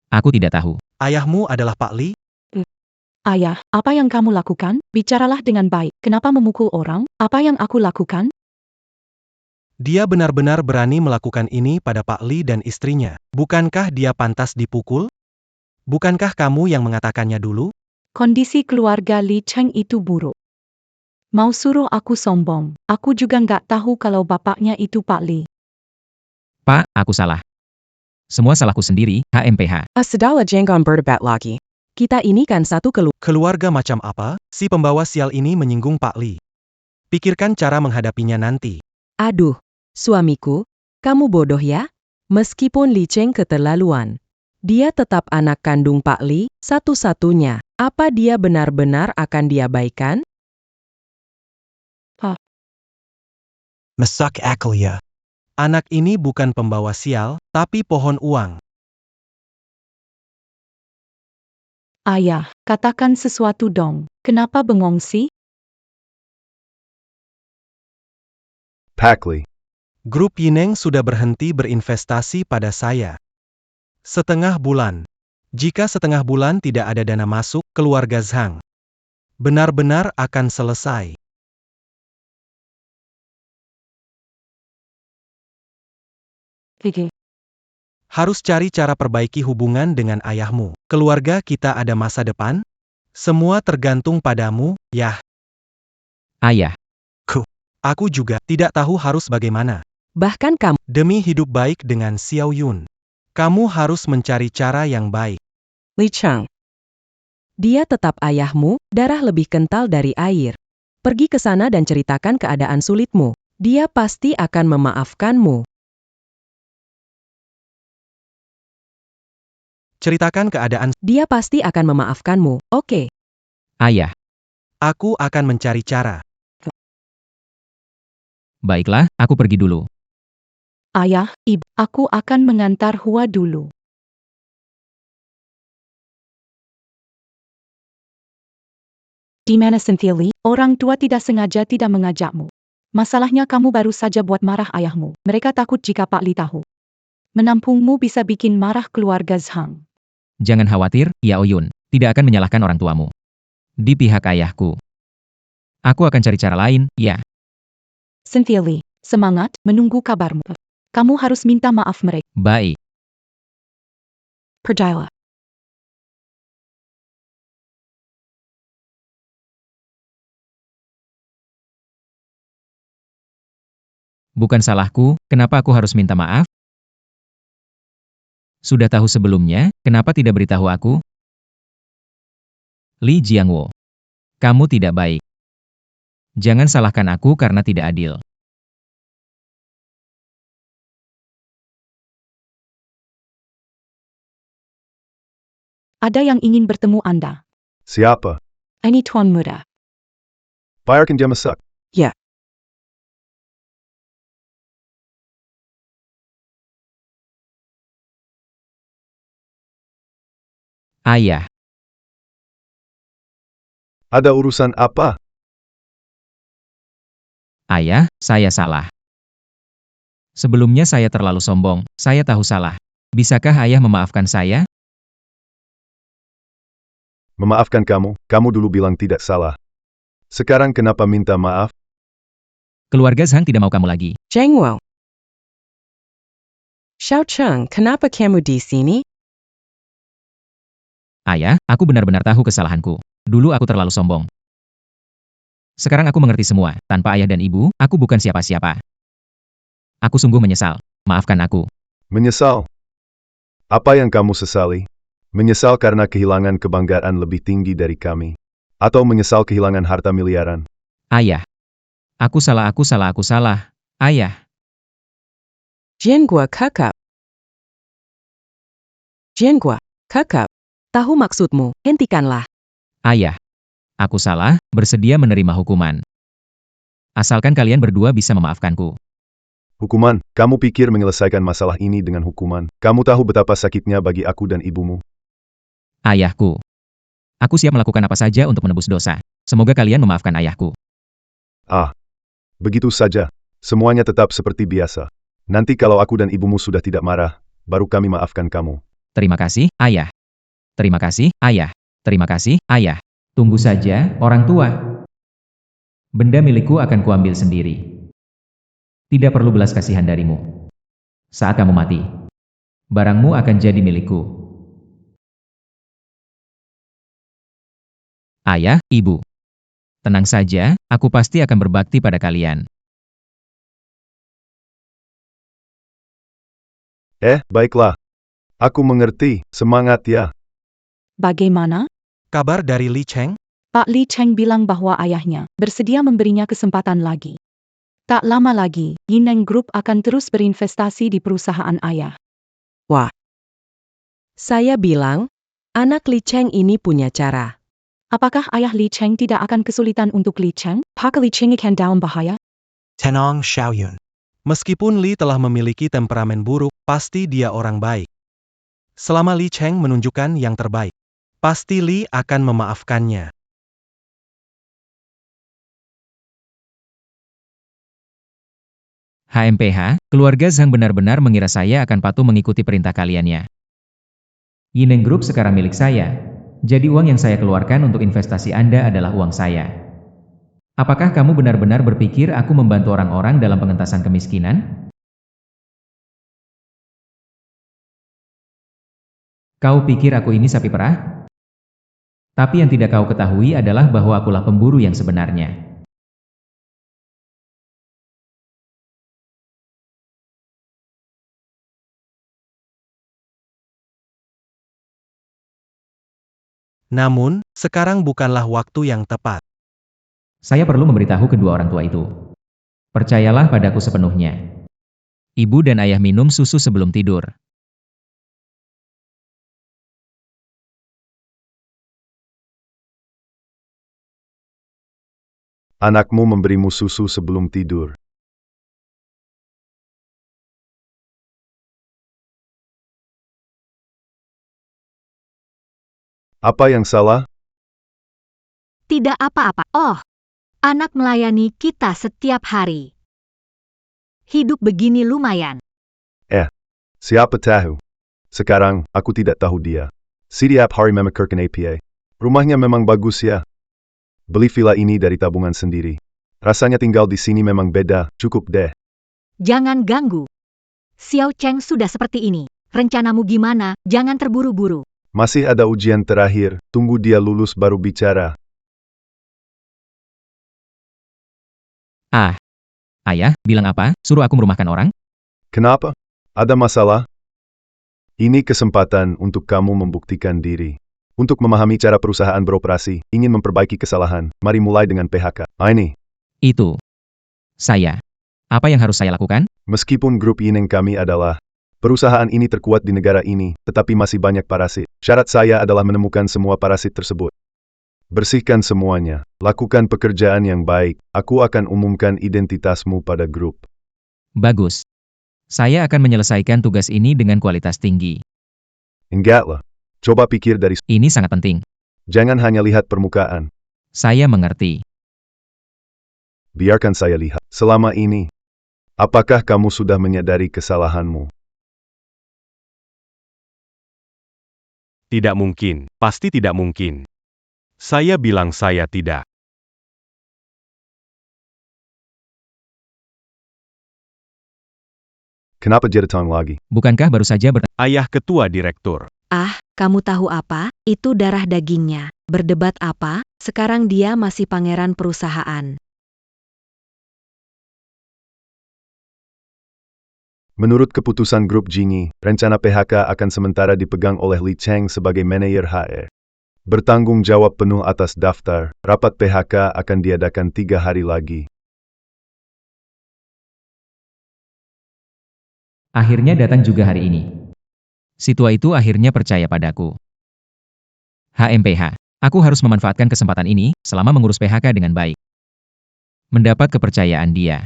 Aku tidak tahu. Ayahmu adalah Pak Li? Ayah, apa yang kamu lakukan? Bicaralah dengan baik. Kenapa memukul orang? Apa yang aku lakukan? Dia benar-benar berani melakukan ini pada Pak Li dan istrinya. Bukankah dia pantas dipukul? Bukankah kamu yang mengatakannya dulu? Kondisi keluarga Li Cheng itu buruk. Mau suruh aku sombong. Aku juga nggak tahu kalau bapaknya itu Pak Li. Pak, aku salah. Semua salahku sendiri, HMPH. Asadala jenggon berdebat lagi. Kita ini kan satu Keluarga macam apa? Si pembawa sial ini menyinggung Pak Li. Pikirkan cara menghadapinya nanti. Aduh, suamiku, kamu bodoh ya? Meskipun Li Cheng keterlaluan, dia tetap anak kandung Pak Li, satu-satunya. Apa dia benar-benar akan diabaikan? Mesak akal ya. Anak ini bukan pembawa sial, tapi pohon uang. Ayah, katakan sesuatu dong. Kenapa bengong sih? Pak Li. Grup Yineng sudah berhenti berinvestasi pada saya. Setengah bulan. Jika setengah bulan tidak ada dana masuk, keluarga Zhang benar-benar akan selesai. Harus cari cara perbaiki hubungan dengan ayahmu. Keluarga kita ada masa depan? Semua tergantung padamu, yah. Ayah, Aku juga tidak tahu harus bagaimana. Bahkan kamu, Demi hidup baik dengan Xiao Yun, kamu harus mencari cara yang baik. Li Cheng. Dia tetap ayahmu, darah lebih kental dari air. Pergi ke sana dan ceritakan keadaan sulitmu. Dia pasti akan memaafkanmu. Ceritakan keadaan. Dia pasti akan memaafkanmu, oke? ayah. Aku akan mencari cara. Baiklah, aku pergi dulu. Ayah, ibu, aku akan mengantar Hua dulu. Di mana Cynthia Lee? Orang tua tidak sengaja tidak mengajakmu. Masalahnya kamu baru saja buat marah ayahmu. Mereka takut jika Pak Li tahu. Menampungmu bisa bikin marah keluarga Zhang. Jangan khawatir, Yao Yun. Tidak akan menyalahkan orang tuamu. Di pihak ayahku. Aku akan cari cara lain, ya. Cynthia Lee, semangat, menunggu kabarmu. Kamu harus minta maaf mereka. Baik. Percayalah. Bukan salahku, kenapa aku harus minta maaf? Sudah tahu sebelumnya, kenapa tidak beritahu aku? Li Jiangwo. Kamu tidak baik. Jangan salahkan aku karena tidak adil. Ada yang ingin bertemu Anda. Siapa? Ini Tuan Muda. Bayarkan dia masak. Ya. Ayah. Ada urusan apa? Ayah, saya salah. Sebelumnya saya terlalu sombong, saya tahu salah. Bisakah ayah memaafkan saya? Memaafkan kamu, kamu dulu bilang tidak salah. Sekarang kenapa minta maaf? Keluarga Zhang tidak mau kamu lagi. Zhang Wo. Xiao Cheng, kenapa kamu di sini? Ayah, aku benar-benar tahu kesalahanku. Dulu aku terlalu sombong. Sekarang aku mengerti semua. Tanpa ayah dan ibu, aku bukan siapa-siapa. Aku sungguh menyesal. Maafkan aku. Menyesal? Apa yang kamu sesali? Menyesal karena kehilangan kebanggaan lebih tinggi dari kami? Atau menyesal kehilangan harta miliaran? Ayah. Aku salah. Ayah. Jiangua kakak. Jiangua, kakak. Tahu maksudmu, hentikanlah. Ayah. Aku salah, bersedia menerima hukuman. Asalkan kalian berdua bisa memaafkanku. Hukuman? Kamu pikir menyelesaikan masalah ini dengan hukuman? Kamu tahu betapa sakitnya bagi aku dan ibumu. Ayahku. Aku siap melakukan apa saja untuk menebus dosa. Semoga kalian memaafkan ayahku. Ah, begitu saja. Semuanya tetap seperti biasa. Nanti kalau aku dan ibumu sudah tidak marah, baru kami maafkan kamu. Terima kasih, ayah. Terima kasih, ayah. Terima kasih, ayah. Tunggu saja, orang tua. Benda milikku akan kuambil sendiri. Tidak perlu belas kasihan darimu. Saat kamu mati, barangmu akan jadi milikku. Ayah, ibu. Tenang saja, aku pasti akan berbakti pada kalian. Baiklah. Aku mengerti, semangat ya. Bagaimana? Kabar dari Li Cheng? Pak Li Cheng bilang bahwa ayahnya bersedia memberinya kesempatan lagi. Tak lama lagi, Yineng Group akan terus berinvestasi di perusahaan ayah. Wah. Saya bilang, anak Li Cheng ini punya cara. Apakah ayah Li Cheng tidak akan kesulitan untuk Li Cheng? Pak Li Cheng akan dalam bahaya? Tenang Xiaoyun. Meskipun Li telah memiliki temperamen buruk, pasti dia orang baik. Selama Li Cheng menunjukkan yang terbaik, pasti Li akan memaafkannya. HMPH, keluarga Zhang benar-benar mengira saya akan patuh mengikuti perintah kaliannya. Yineng Group sekarang milik saya. Jadi uang yang saya keluarkan untuk investasi Anda adalah uang saya. Apakah kamu benar-benar berpikir aku membantu orang-orang dalam pengentasan kemiskinan? Kau pikir aku ini sapi perah? Tapi yang tidak kau ketahui adalah bahwa akulah pemburu yang sebenarnya. Namun, sekarang bukanlah waktu yang tepat. Saya perlu memberitahu kedua orang tua itu. Percayalah padaku sepenuhnya. Ibu dan ayah minum susu sebelum tidur. Anakmu memberimu susu sebelum tidur. Apa yang salah? Tidak apa-apa. Oh, anak melayani kita setiap hari. Hidup begini lumayan. Siapa tahu? Sekarang, aku tidak tahu dia. Setiap hari memikirkan APA. Rumahnya memang bagus ya. Beli villa ini dari tabungan sendiri. Rasanya tinggal di sini memang beda, cukup deh. Jangan ganggu. Xiao Cheng sudah seperti ini. Rencanamu gimana? Jangan terburu-buru. Masih ada ujian terakhir, tunggu dia lulus baru bicara. Ayah, bilang apa? Suruh aku merumahkan orang? Kenapa? Ada masalah? Ini kesempatan untuk kamu membuktikan diri. Untuk memahami cara perusahaan beroperasi, ingin memperbaiki kesalahan, mari mulai dengan PHK. Ini. Itu. Saya. Apa yang harus saya lakukan? Meskipun grup Yineng kami adalah perusahaan ini terkuat di negara ini, tetapi masih banyak parasit. Syarat saya adalah menemukan semua parasit tersebut. Bersihkan semuanya. Lakukan pekerjaan yang baik. Aku akan umumkan identitasmu pada grup. Bagus. Saya akan menyelesaikan tugas ini dengan kualitas tinggi. Enggaklah. Coba pikir dari... Ini sangat penting. Jangan hanya lihat permukaan. Saya mengerti. Biarkan saya lihat. Selama ini, Apakah kamu sudah menyadari kesalahanmu? Tidak mungkin, pasti tidak mungkin. Saya bilang saya tidak. Kenapa Jedetong lagi? Bukankah baru saja Ayah ketua direktur. Ah, kamu tahu apa? Itu darah dagingnya. Berdebat apa? Sekarang dia masih pangeran perusahaan. Menurut keputusan grup Jingi, rencana PHK akan sementara dipegang oleh Li Cheng sebagai manajer HR. Bertanggung jawab penuh atas daftar, rapat PHK akan diadakan 3 hari lagi. Akhirnya datang juga hari ini. Si tua itu akhirnya percaya padaku. HMPH. Aku harus memanfaatkan kesempatan ini selama mengurus PHK dengan baik. Mendapat kepercayaan dia.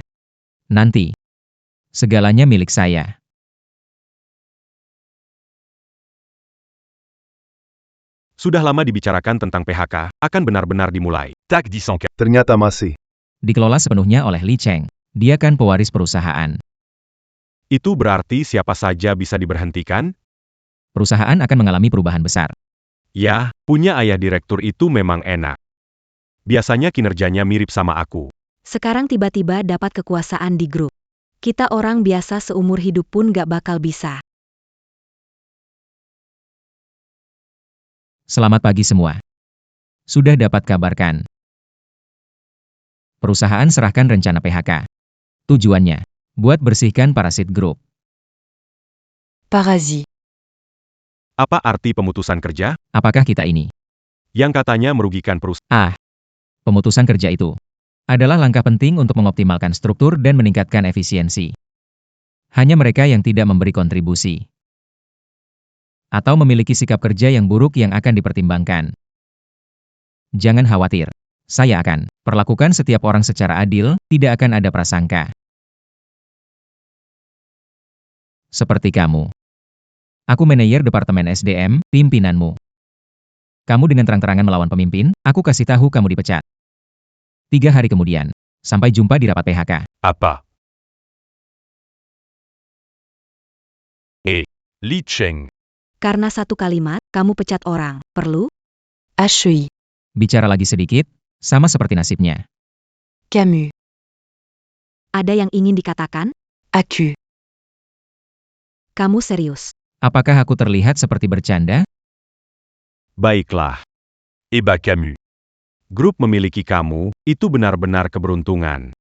Nanti, segalanya milik saya. Sudah lama dibicarakan tentang PHK, akan benar-benar dimulai. TAC 10 Ternyata masih. Dikelola sepenuhnya oleh Li Cheng. Dia kan pewaris perusahaan. Itu berarti siapa saja bisa diberhentikan? Perusahaan akan mengalami perubahan besar. Ya, punya ayah direktur itu memang enak. Biasanya kinerjanya mirip sama aku. Sekarang tiba-tiba dapat kekuasaan di grup. Kita orang biasa seumur hidup pun gak bakal bisa. Selamat pagi semua. Sudah dapat kabarkan. Perusahaan serahkan rencana PHK. Tujuannya, buat bersihkan parasit grup. Parasit. Apa arti pemutusan kerja? Apakah kita ini? Yang katanya merugikan perusahaan. Pemutusan kerja itu adalah langkah penting untuk mengoptimalkan struktur dan meningkatkan efisiensi. Hanya mereka yang tidak memberi kontribusi atau memiliki sikap kerja yang buruk yang akan dipertimbangkan. Jangan khawatir. Saya akan perlakukan setiap orang secara adil, tidak akan ada prasangka. Seperti kamu. Aku manajer Departemen SDM, pimpinanmu. Kamu dengan terang-terangan melawan pemimpin, aku kasih tahu kamu dipecat. 3 hari kemudian. Sampai jumpa di rapat PHK. Apa? Li Cheng. Karena satu kalimat, kamu pecat orang. Perlu? Achui. Bicara lagi sedikit, sama seperti nasibnya. Camus. Ada yang ingin dikatakan? Accu. Kamu serius? Apakah aku terlihat seperti bercanda? Baiklah. Eba Camus. Grup memiliki kamu, itu benar-benar keberuntungan.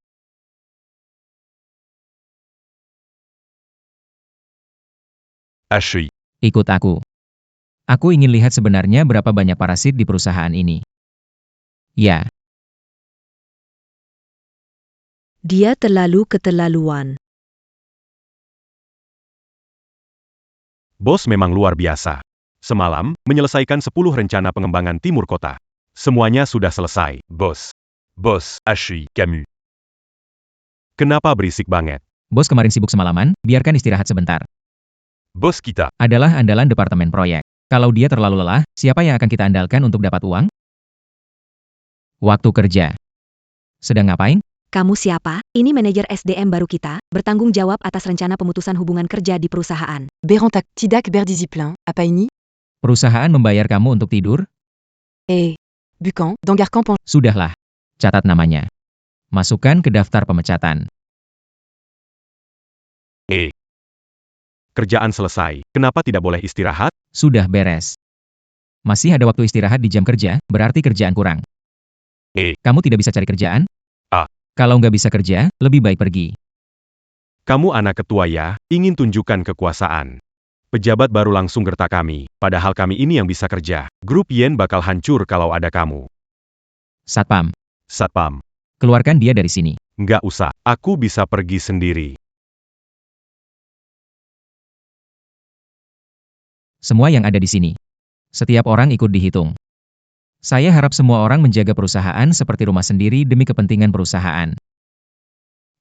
Achui. Ikut aku. Aku ingin lihat sebenarnya berapa banyak parasit di perusahaan ini. Ya, Dia terlalu keterlaluan. Bos memang luar biasa. Semalam, menyelesaikan 10 rencana pengembangan timur kota. Semuanya sudah selesai. Boss. Achui. Camus. Kenapa berisik banget? bos kemarin sibuk semalaman, biarkan istirahat sebentar. Boss kita. Adalah andalan departemen proyek. Kalau dia terlalu lelah, siapa yang akan kita andalkan untuk dapat uang? Waktu kerja. Sedang ngapain? Kamu siapa? Ini manajer SDM baru kita, bertanggung jawab atas rencana pemutusan hubungan kerja di perusahaan. Bérantac Tidak Berdiscipline, apa ini? Perusahaan membayar kamu untuk tidur? Bucan, Dangarcan Pen... Sudahlah. Catat namanya. Masukkan ke daftar pemecatan. Kerjaan selesai. Kenapa tidak boleh istirahat? Sudah beres. Masih ada waktu istirahat di jam kerja, berarti kerjaan kurang. Kamu tidak bisa cari kerjaan? Kalau nggak bisa kerja, lebih baik pergi. Kamu anak ketua ya, ingin tunjukkan kekuasaan. Pejabat baru langsung gertak kami, padahal kami ini yang bisa kerja. Grup Yen bakal hancur kalau ada kamu. Satpam, Satpam, keluarkan dia dari sini. nggak usah, aku bisa pergi sendiri. Semua yang ada di sini. Setiap orang ikut dihitung. Saya harap semua orang menjaga perusahaan seperti rumah sendiri demi kepentingan perusahaan.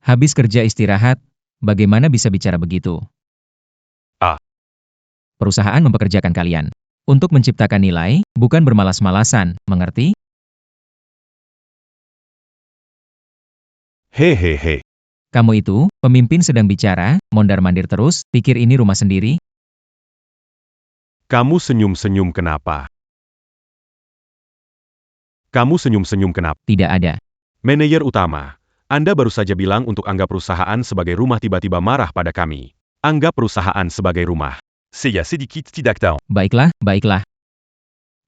Habis kerja istirahat, bagaimana bisa bicara begitu? Perusahaan mempekerjakan kalian untuk menciptakan nilai, bukan bermalas-malasan, mengerti? Hehehe. Kamu itu, pemimpin sedang bicara, mondar-mandir terus, pikir ini rumah sendiri? Kamu senyum-senyum kenapa? Kamu senyum-senyum kenapa? Tidak ada. Manajer utama, Anda baru saja bilang untuk anggap perusahaan sebagai rumah tiba-tiba marah pada kami. Anggap perusahaan sebagai rumah. Seya sedikit tidak tahu. Baiklah, baiklah.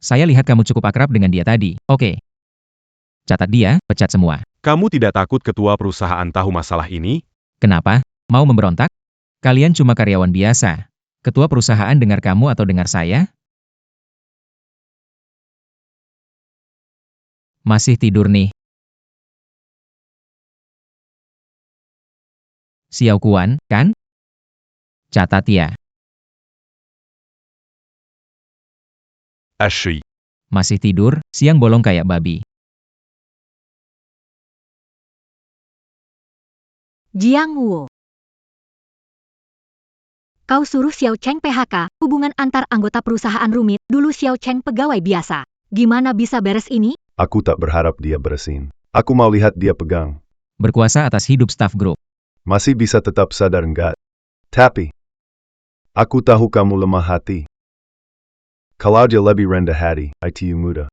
Saya lihat kamu cukup akrab dengan dia tadi. Oke. Catat dia, pecat semua. Kamu tidak takut ketua perusahaan tahu masalah ini? Kenapa? Mau memberontak? Kalian cuma karyawan biasa. Ketua perusahaan dengar kamu atau dengar saya? Masih tidur nih. Xiao Kuan, kan? Catat ya. HI. Masih tidur, siang bolong kayak babi. Jiang Wu. Kau suruh Xiao Cheng PHK, hubungan antar anggota perusahaan rumit, dulu Xiao Cheng pegawai biasa. Gimana bisa beres ini? Aku tak berharap dia beresin. Aku mau lihat dia pegang. Berkuasa atas hidup staf grup. Masih bisa tetap sadar enggak? Tapi, aku tahu kamu lemah hati. Kalau dia lebih rendah hati, itu mudah.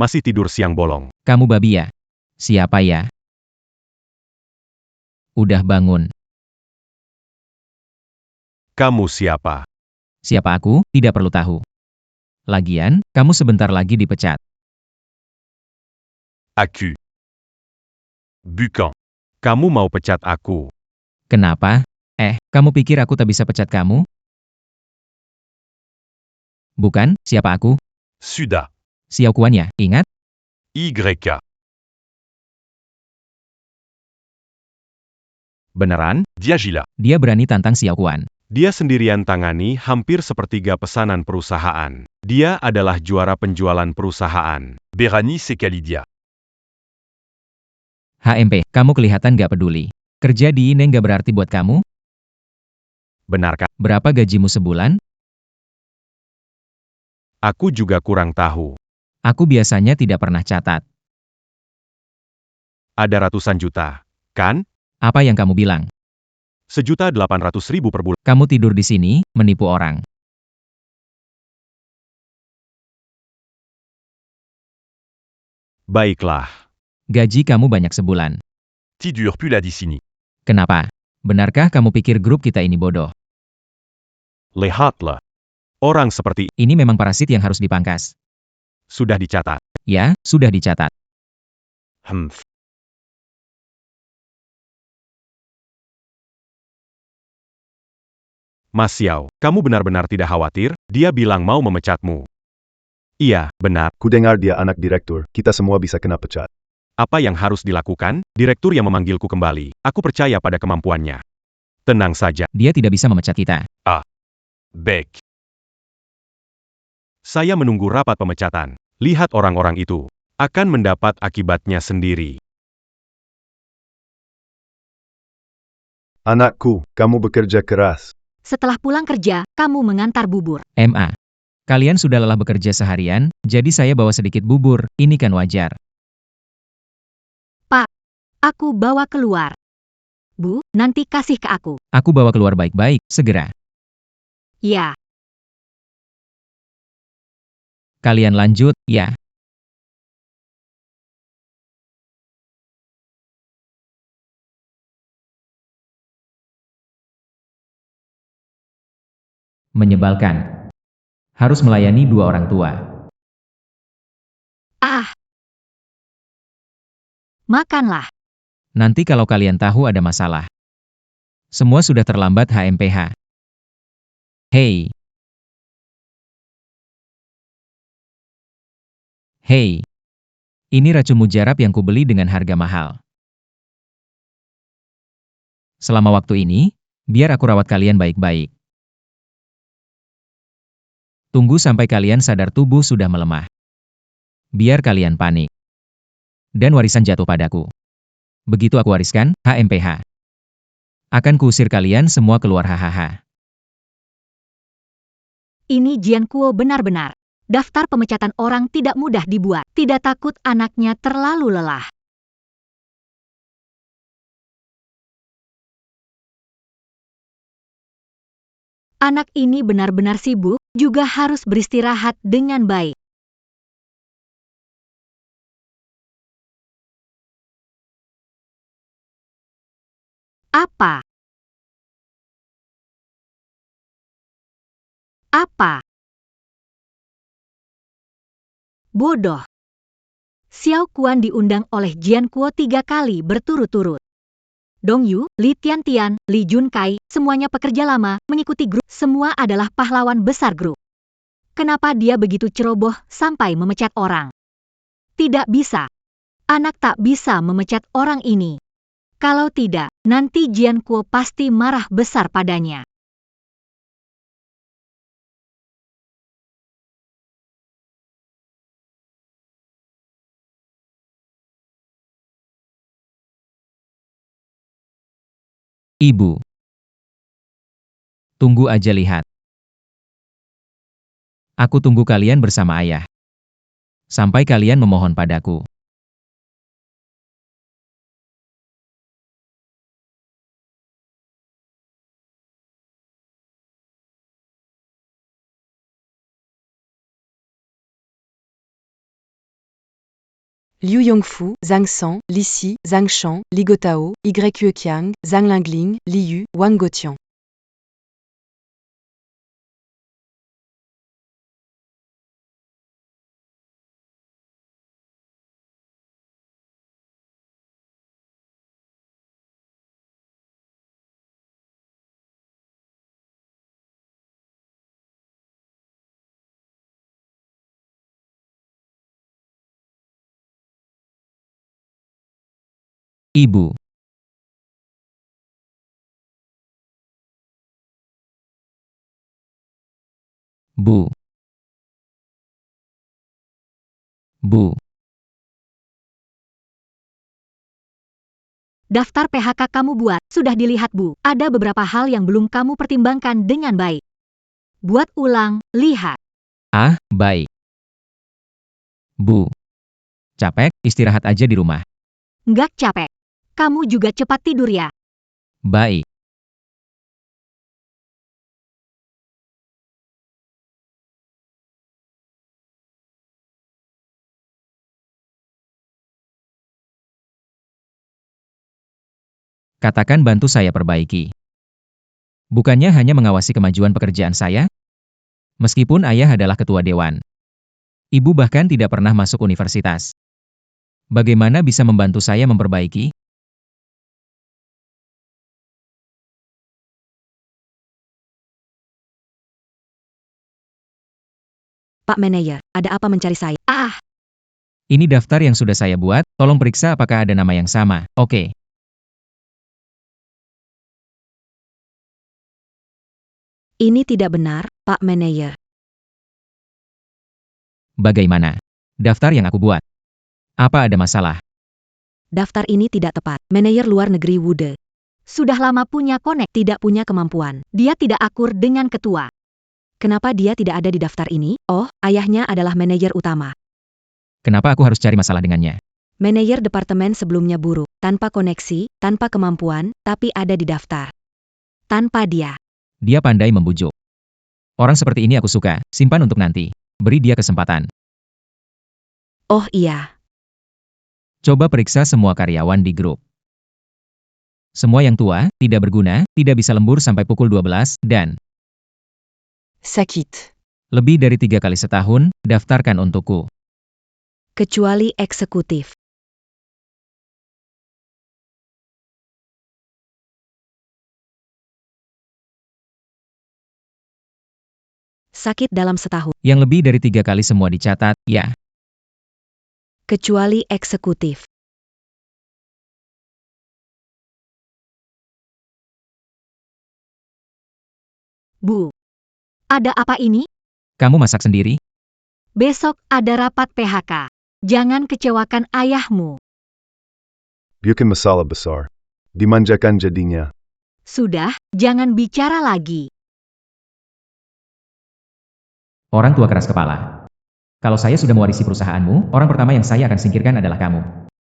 Masih tidur siang bolong. Kamu babi ya? Siapa ya? Udah bangun. Kamu siapa? Siapa aku? Tidak perlu tahu. Lagian, kamu sebentar lagi dipecat. Accu. Bucan. Kamu mau pecat aku? Kenapa? Kamu pikir aku tak bisa pecat kamu? Bukan, siapa aku? Suda. Xiao Kuan ya, ingat? YK. Beneran? Diagila. Dia berani tantang Xiao Kuan. Dia sendirian tangani hampir sepertiga pesanan perusahaan. Dia adalah juara penjualan perusahaan. Berani Sekalidia. HMP, kamu kelihatan gak peduli. Kerja di Ineng gak berarti buat kamu? Benarkah? Berapa gajimu sebulan? Aku juga kurang tahu. Aku biasanya tidak pernah catat. Ada ratusan juta, kan? Apa yang kamu bilang? 1.800.000 per bulan. Kamu tidur di sini, menipu orang. Baiklah. Gaji kamu banyak sebulan. Tidur pula di sini. Kenapa? Benarkah kamu pikir grup kita ini bodoh? Lihatlah. Orang seperti Ini memang parasit yang harus dipangkas. sudah dicatat. Ya, sudah dicatat. Humph. Mas Xiao, kamu benar-benar tidak khawatir? Dia bilang mau memecatmu. Iya, benar. Ku dengar dia anak direktur, kita semua bisa kena pecat. Apa yang harus dilakukan? Direktur yang memanggilku kembali. Aku percaya pada kemampuannya. Tenang saja. Dia tidak bisa memecat kita. Bec. Saya menunggu rapat pemecatan. Lihat orang-orang itu. Akan mendapat akibatnya sendiri. Anakku, kamu bekerja keras. Setelah pulang kerja, kamu mengantar bubur. MA. Kalian sudah lelah bekerja seharian, jadi saya bawa sedikit bubur, ini kan wajar. Aku bawa keluar. Bu, nanti kasih ke aku. Aku bawa keluar baik-baik, segera. Ya, Kalian lanjut, ya. Menyebalkan. Harus melayani dua orang tua. makanlah. Nanti kalau kalian tahu ada masalah. Semua sudah terlambat HMPH. Hei. Hei. Ini racun mujarab yang kubeli dengan harga mahal. Selama waktu ini, biar aku rawat kalian baik-baik. Tunggu sampai kalian sadar tubuh sudah melemah. Biar kalian panik. Dan warisan jatuh padaku. Begitu aku wariskan, HMPH. Akan kuusir kalian semua keluar hahaha. Ini Jian Kuo benar-benar. Daftar pemecatan orang tidak mudah dibuat. Tidak takut anaknya terlalu lelah. Anak ini benar-benar sibuk, juga harus beristirahat dengan baik. Apa? Apa? Bodoh. Xiao Kuan diundang oleh Jian Kuo 3 kali berturut-turut. Dong Yu, Li Tiantian, Li Junkai, semuanya pekerja lama, mengikuti grup. Semua adalah pahlawan besar grup. Kenapa dia begitu ceroboh sampai memecat orang? Tidak bisa. Anak tak bisa memecat orang ini. Kalau tidak, nanti Jian Kuo pasti marah besar padanya. Ibu. Tunggu aja lihat. Aku tunggu kalian bersama ayah. Sampai kalian memohon padaku. Liu Yongfu, Zhang San, Li Si, Zhang Shan, Li Gotao, Yue Qiang, Zhang Lingling, Li Yu, Wang Gotian. Ibu. Bu. Bu. Daftar PHK kamu buat, sudah dilihat Bu. Ada beberapa hal yang belum kamu pertimbangkan dengan baik. Buat ulang, lihat. Ah, baik. Bu. Capek, istirahat aja di rumah. Nggak capek. Kamu juga cepat tidur ya. Baik. Katakan bantu saya perbaiki. Bukannya hanya mengawasi kemajuan pekerjaan saya? Meskipun ayah adalah ketua dewan. Ibu bahkan tidak pernah masuk universitas. Bagaimana bisa membantu saya memperbaiki? Pak Manager, ada apa mencari saya? Ini daftar yang sudah saya buat, tolong periksa apakah ada nama yang sama. Oke. Ini tidak benar, Pak Manager. Bagaimana? Daftar yang aku buat. Apa ada masalah? Daftar ini tidak tepat. Manajer luar negeri Wude Sudah lama punya konek, tidak punya kemampuan. dia tidak akur dengan ketua. Kenapa dia tidak ada di daftar ini? Oh, ayahnya adalah manajer utama. Kenapa aku harus cari masalah dengannya? Manajer departemen sebelumnya buruk, tanpa koneksi, tanpa kemampuan, tapi ada di daftar. Tanpa dia. Dia pandai membujuk. Orang seperti ini aku suka, simpan untuk nanti. Beri dia kesempatan. Oh iya. Coba periksa semua karyawan di grup. Semua yang tua, tidak berguna, tidak bisa lembur sampai pukul 12, dan Sakit. lebih dari 3 kali setahun, daftarkan untukku. Kecuali eksekutif. Sakit dalam setahun. Yang lebih dari 3 kali semua dicatat, ya. Kecuali eksekutif. Bu. Ada apa ini? Kamu masak sendiri? Besok ada rapat PHK. Jangan kecewakan ayahmu. Bukan masalah besar. Dimanjakan jadinya. Sudah, jangan bicara lagi. Orang tua keras kepala. Kalau saya sudah mewarisi perusahaanmu, orang pertama yang saya akan singkirkan adalah kamu.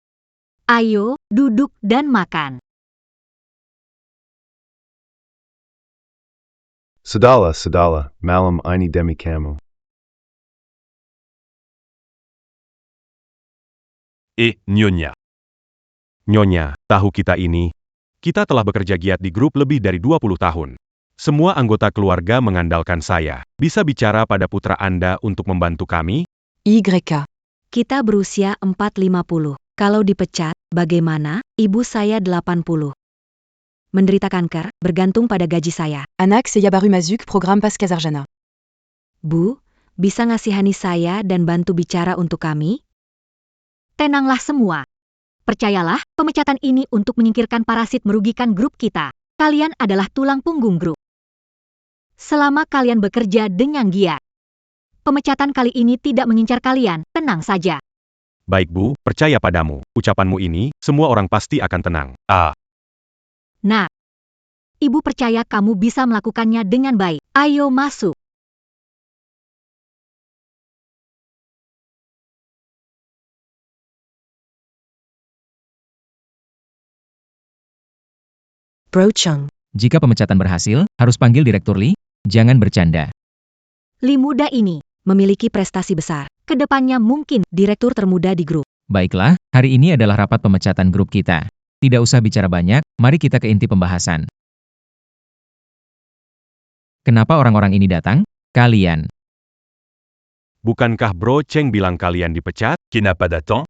Ayo, duduk dan makan. Sedala, malam ini demi kamu. Nyonya. Nyonya, tahu kita ini? Kita telah bekerja giat di grup lebih dari 20 tahun. Semua anggota keluarga mengandalkan saya. Bisa bicara pada putra Anda untuk membantu kami? YK. Kita berusia 450. Kalau dipecat, bagaimana? Ibu saya 80. Menderita kanker, bergantung pada gaji saya. Anak Seyabaru Mazuk, Programme Paskazarjana. Bu, bisa ngasihani saya dan bantu bicara untuk kami? Tenanglah semua. Percayalah, pemecatan ini untuk menyingkirkan parasit merugikan grup kita. Kalian adalah tulang punggung grup. Selama kalian bekerja dengan giat, pemecatan kali ini tidak mengincar kalian, tenang saja. Baik Bu, percaya padamu. Ucapanmu ini, semua orang pasti akan tenang. Nah, Ibu percaya kamu bisa melakukannya dengan baik. Ayo masuk. Bro Chung. Jika pemecatan berhasil, harus panggil Direktur Lee. Jangan bercanda. Li muda ini memiliki prestasi besar. Kedepannya mungkin direktur termuda di grup. Baiklah, hari ini adalah rapat pemecatan grup kita. Tidak usah bicara banyak, mari kita ke inti pembahasan. Kenapa orang-orang ini datang? Kalian. Bukankah Bro Cheng bilang kalian dipecat? Qui n'a pas d'attend?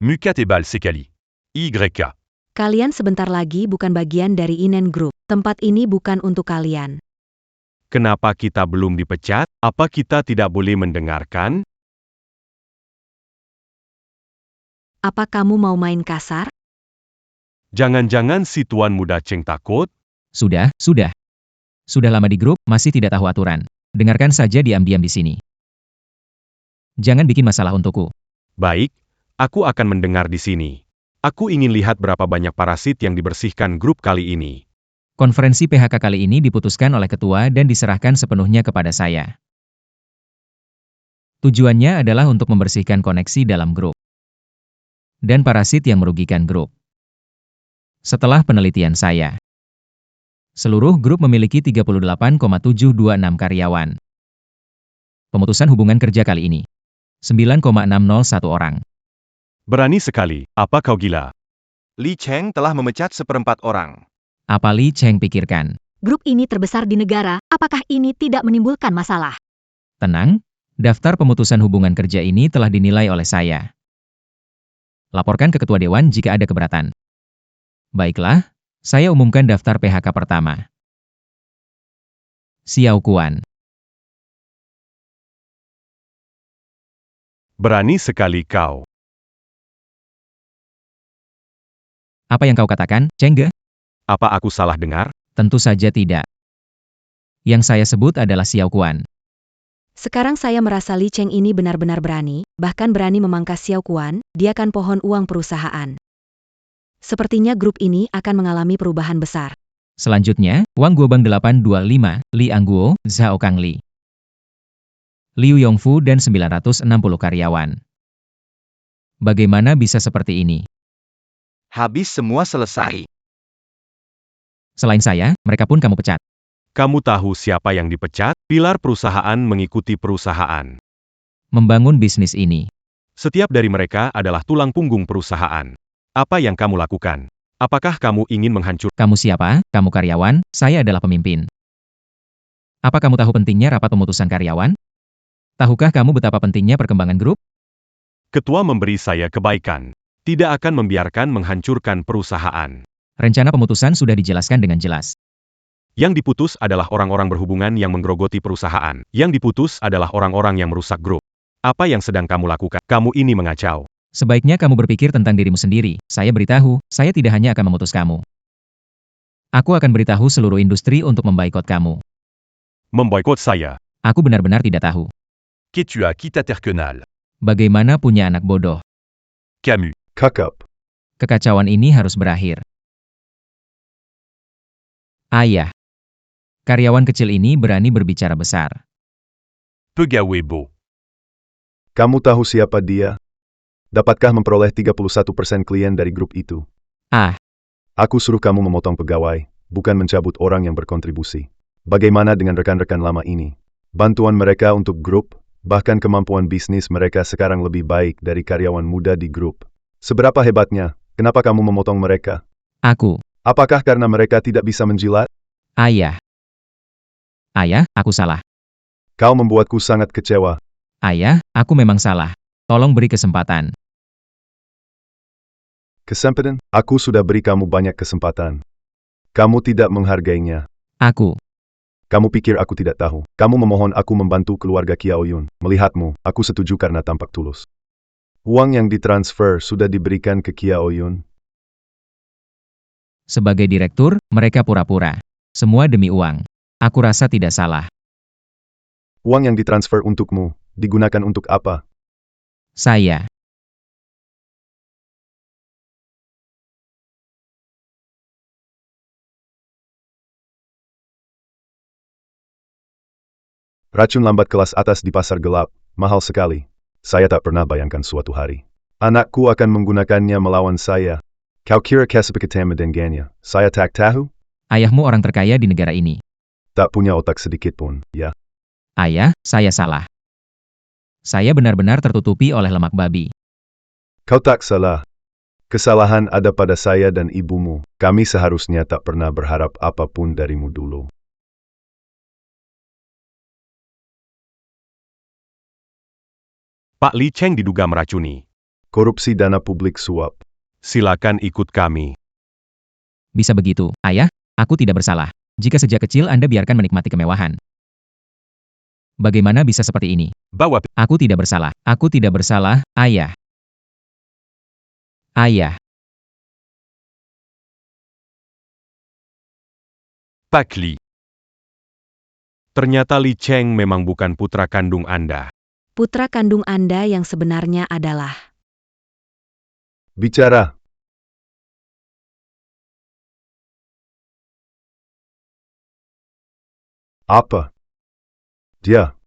Mukat et Bal Sekali. YK. Kalian sebentar lagi bukan bagian dari Inen Group. Tempat ini bukan untuk kalian. Kenapa kita belum dipecat? Apa kita tidak boleh mendengarkan? Apa kamu mau main kasar? Jangan-jangan si tuan muda Cheng takut? Sudah. Sudah lama di grup, masih tidak tahu aturan. Dengarkan saja diam-diam di sini. Jangan bikin masalah untukku. Baik, aku akan mendengar di sini. Aku ingin lihat berapa banyak parasit yang dibersihkan grup kali ini. Konferensi PHK kali ini diputuskan oleh ketua dan diserahkan sepenuhnya kepada saya. Tujuannya adalah untuk membersihkan koneksi dalam grup dan parasit yang merugikan grup. Setelah penelitian saya, seluruh grup memiliki 38,726 karyawan. Pemutusan hubungan kerja kali ini, 9,601 orang. Berani sekali, apa kau gila? Li Cheng telah memecat 1/4 orang. Apa Li Cheng pikirkan? Grup ini terbesar di negara, apakah ini tidak menimbulkan masalah? Tenang, daftar pemutusan hubungan kerja ini telah dinilai oleh saya. Laporkan ke ketua dewan jika ada keberatan. Baiklah, saya umumkan daftar PHK pertama. Xiao Kuan. Berani sekali kau. Apa yang kau katakan, Cheng Ge? Apa aku salah dengar? Tentu saja tidak. Yang saya sebut adalah Xiao Kuan. Sekarang saya merasa Li Cheng ini benar-benar berani, bahkan berani memangkas Xiao Kuan, dia kan pohon uang perusahaan. Sepertinya grup ini akan mengalami perubahan besar. Selanjutnya, Wang Guobang 825, Li Angguo, Zhao Kang Li, Liu Yongfu dan 960 karyawan. Bagaimana bisa seperti ini? Habis semua selesai. Selain saya, mereka pun kamu pecat. Kamu tahu siapa yang dipecat? Pilar perusahaan mengikuti perusahaan. Membangun bisnis ini. Setiap dari mereka adalah tulang punggung perusahaan. Apa yang kamu lakukan? Apakah kamu ingin menghancurkan? Kamu siapa? Kamu karyawan, saya adalah pemimpin. Apa kamu tahu pentingnya rapat pemutusan karyawan? Tahukah kamu betapa pentingnya perkembangan grup? Ketua memberi saya kebaikan. Tidak akan membiarkan menghancurkan perusahaan. Rencana pemutusan sudah dijelaskan dengan jelas. Yang diputus adalah orang-orang berhubungan yang menggerogoti perusahaan. Yang diputus adalah orang-orang yang merusak grup. Apa yang sedang kamu lakukan? Kamu ini mengacau. Sebaiknya kamu berpikir tentang dirimu sendiri. Saya beritahu, saya tidak hanya akan memutus kamu. Aku akan beritahu seluruh industri untuk memboikot kamu. Memboikot saya. Aku benar-benar tidak tahu. Qu'es-tu à qui t'interkenal? Bagaimana punya anak bodoh? Camus. Cuck-up. Kekacauan ini harus berakhir. Ayah. Karyawan kecil ini berani berbicara besar. Peu gaoué beau. Kamu tahu siapa dia? Dapatkah memperoleh 31% klien dari grup itu? Ah, Aku suruh kamu memotong pegawai, bukan mencabut orang yang berkontribusi. Bagaimana dengan rekan-rekan lama ini? Bantuan mereka untuk grup, bahkan kemampuan bisnis mereka sekarang lebih baik dari karyawan muda di grup. Seberapa hebatnya? Kenapa kamu memotong mereka? aku. Apakah karena mereka tidak bisa menjilat? Ayah. Ayah, aku salah. Kau membuatku sangat kecewa. Ayah, aku memang salah. Tolong beri kesempatan. Kesempatan? Aku sudah beri kamu banyak kesempatan. Kamu tidak menghargainya. Aku. Kamu pikir aku tidak tahu. Kamu memohon aku membantu keluarga Kiao Yun. Melihatmu, aku setuju karena tampak tulus. Uang yang ditransfer sudah diberikan ke Kiao Yun. Sebagai direktur, mereka pura-pura. Semua demi uang. Aku rasa tidak salah. Uang yang ditransfer untukmu, digunakan untuk apa? Saya. Racun lambat kelas atas di pasar gelap, mahal sekali. Saya tak pernah bayangkan suatu hari anakku akan menggunakannya melawan saya. Kau kira kesepakatan mendengarnya? Saya tak tahu. Ayahmu orang terkaya di negara ini. Tak punya otak sedikit pun, ya. Ayah, saya salah. Saya benar-benar tertutupi oleh lemak babi. Kau tak salah. Kesalahan ada pada saya dan ibumu. Kami seharusnya tak pernah berharap apapun darimu dulu. Pak Li Cheng diduga meracuni. Korupsi dana publik suap. Silakan ikut kami. Bisa begitu, ayah? Aku tidak bersalah. Jika sejak kecil Anda biarkan menikmati kemewahan. Bagaimana bisa seperti ini? Bawa Aku tidak bersalah. Aku tidak bersalah, ayah. Ayah. Pak Li. Ternyata Li Cheng memang bukan putra kandung Anda. Putra kandung Anda yang sebenarnya adalah Bicara. Apa? Dia.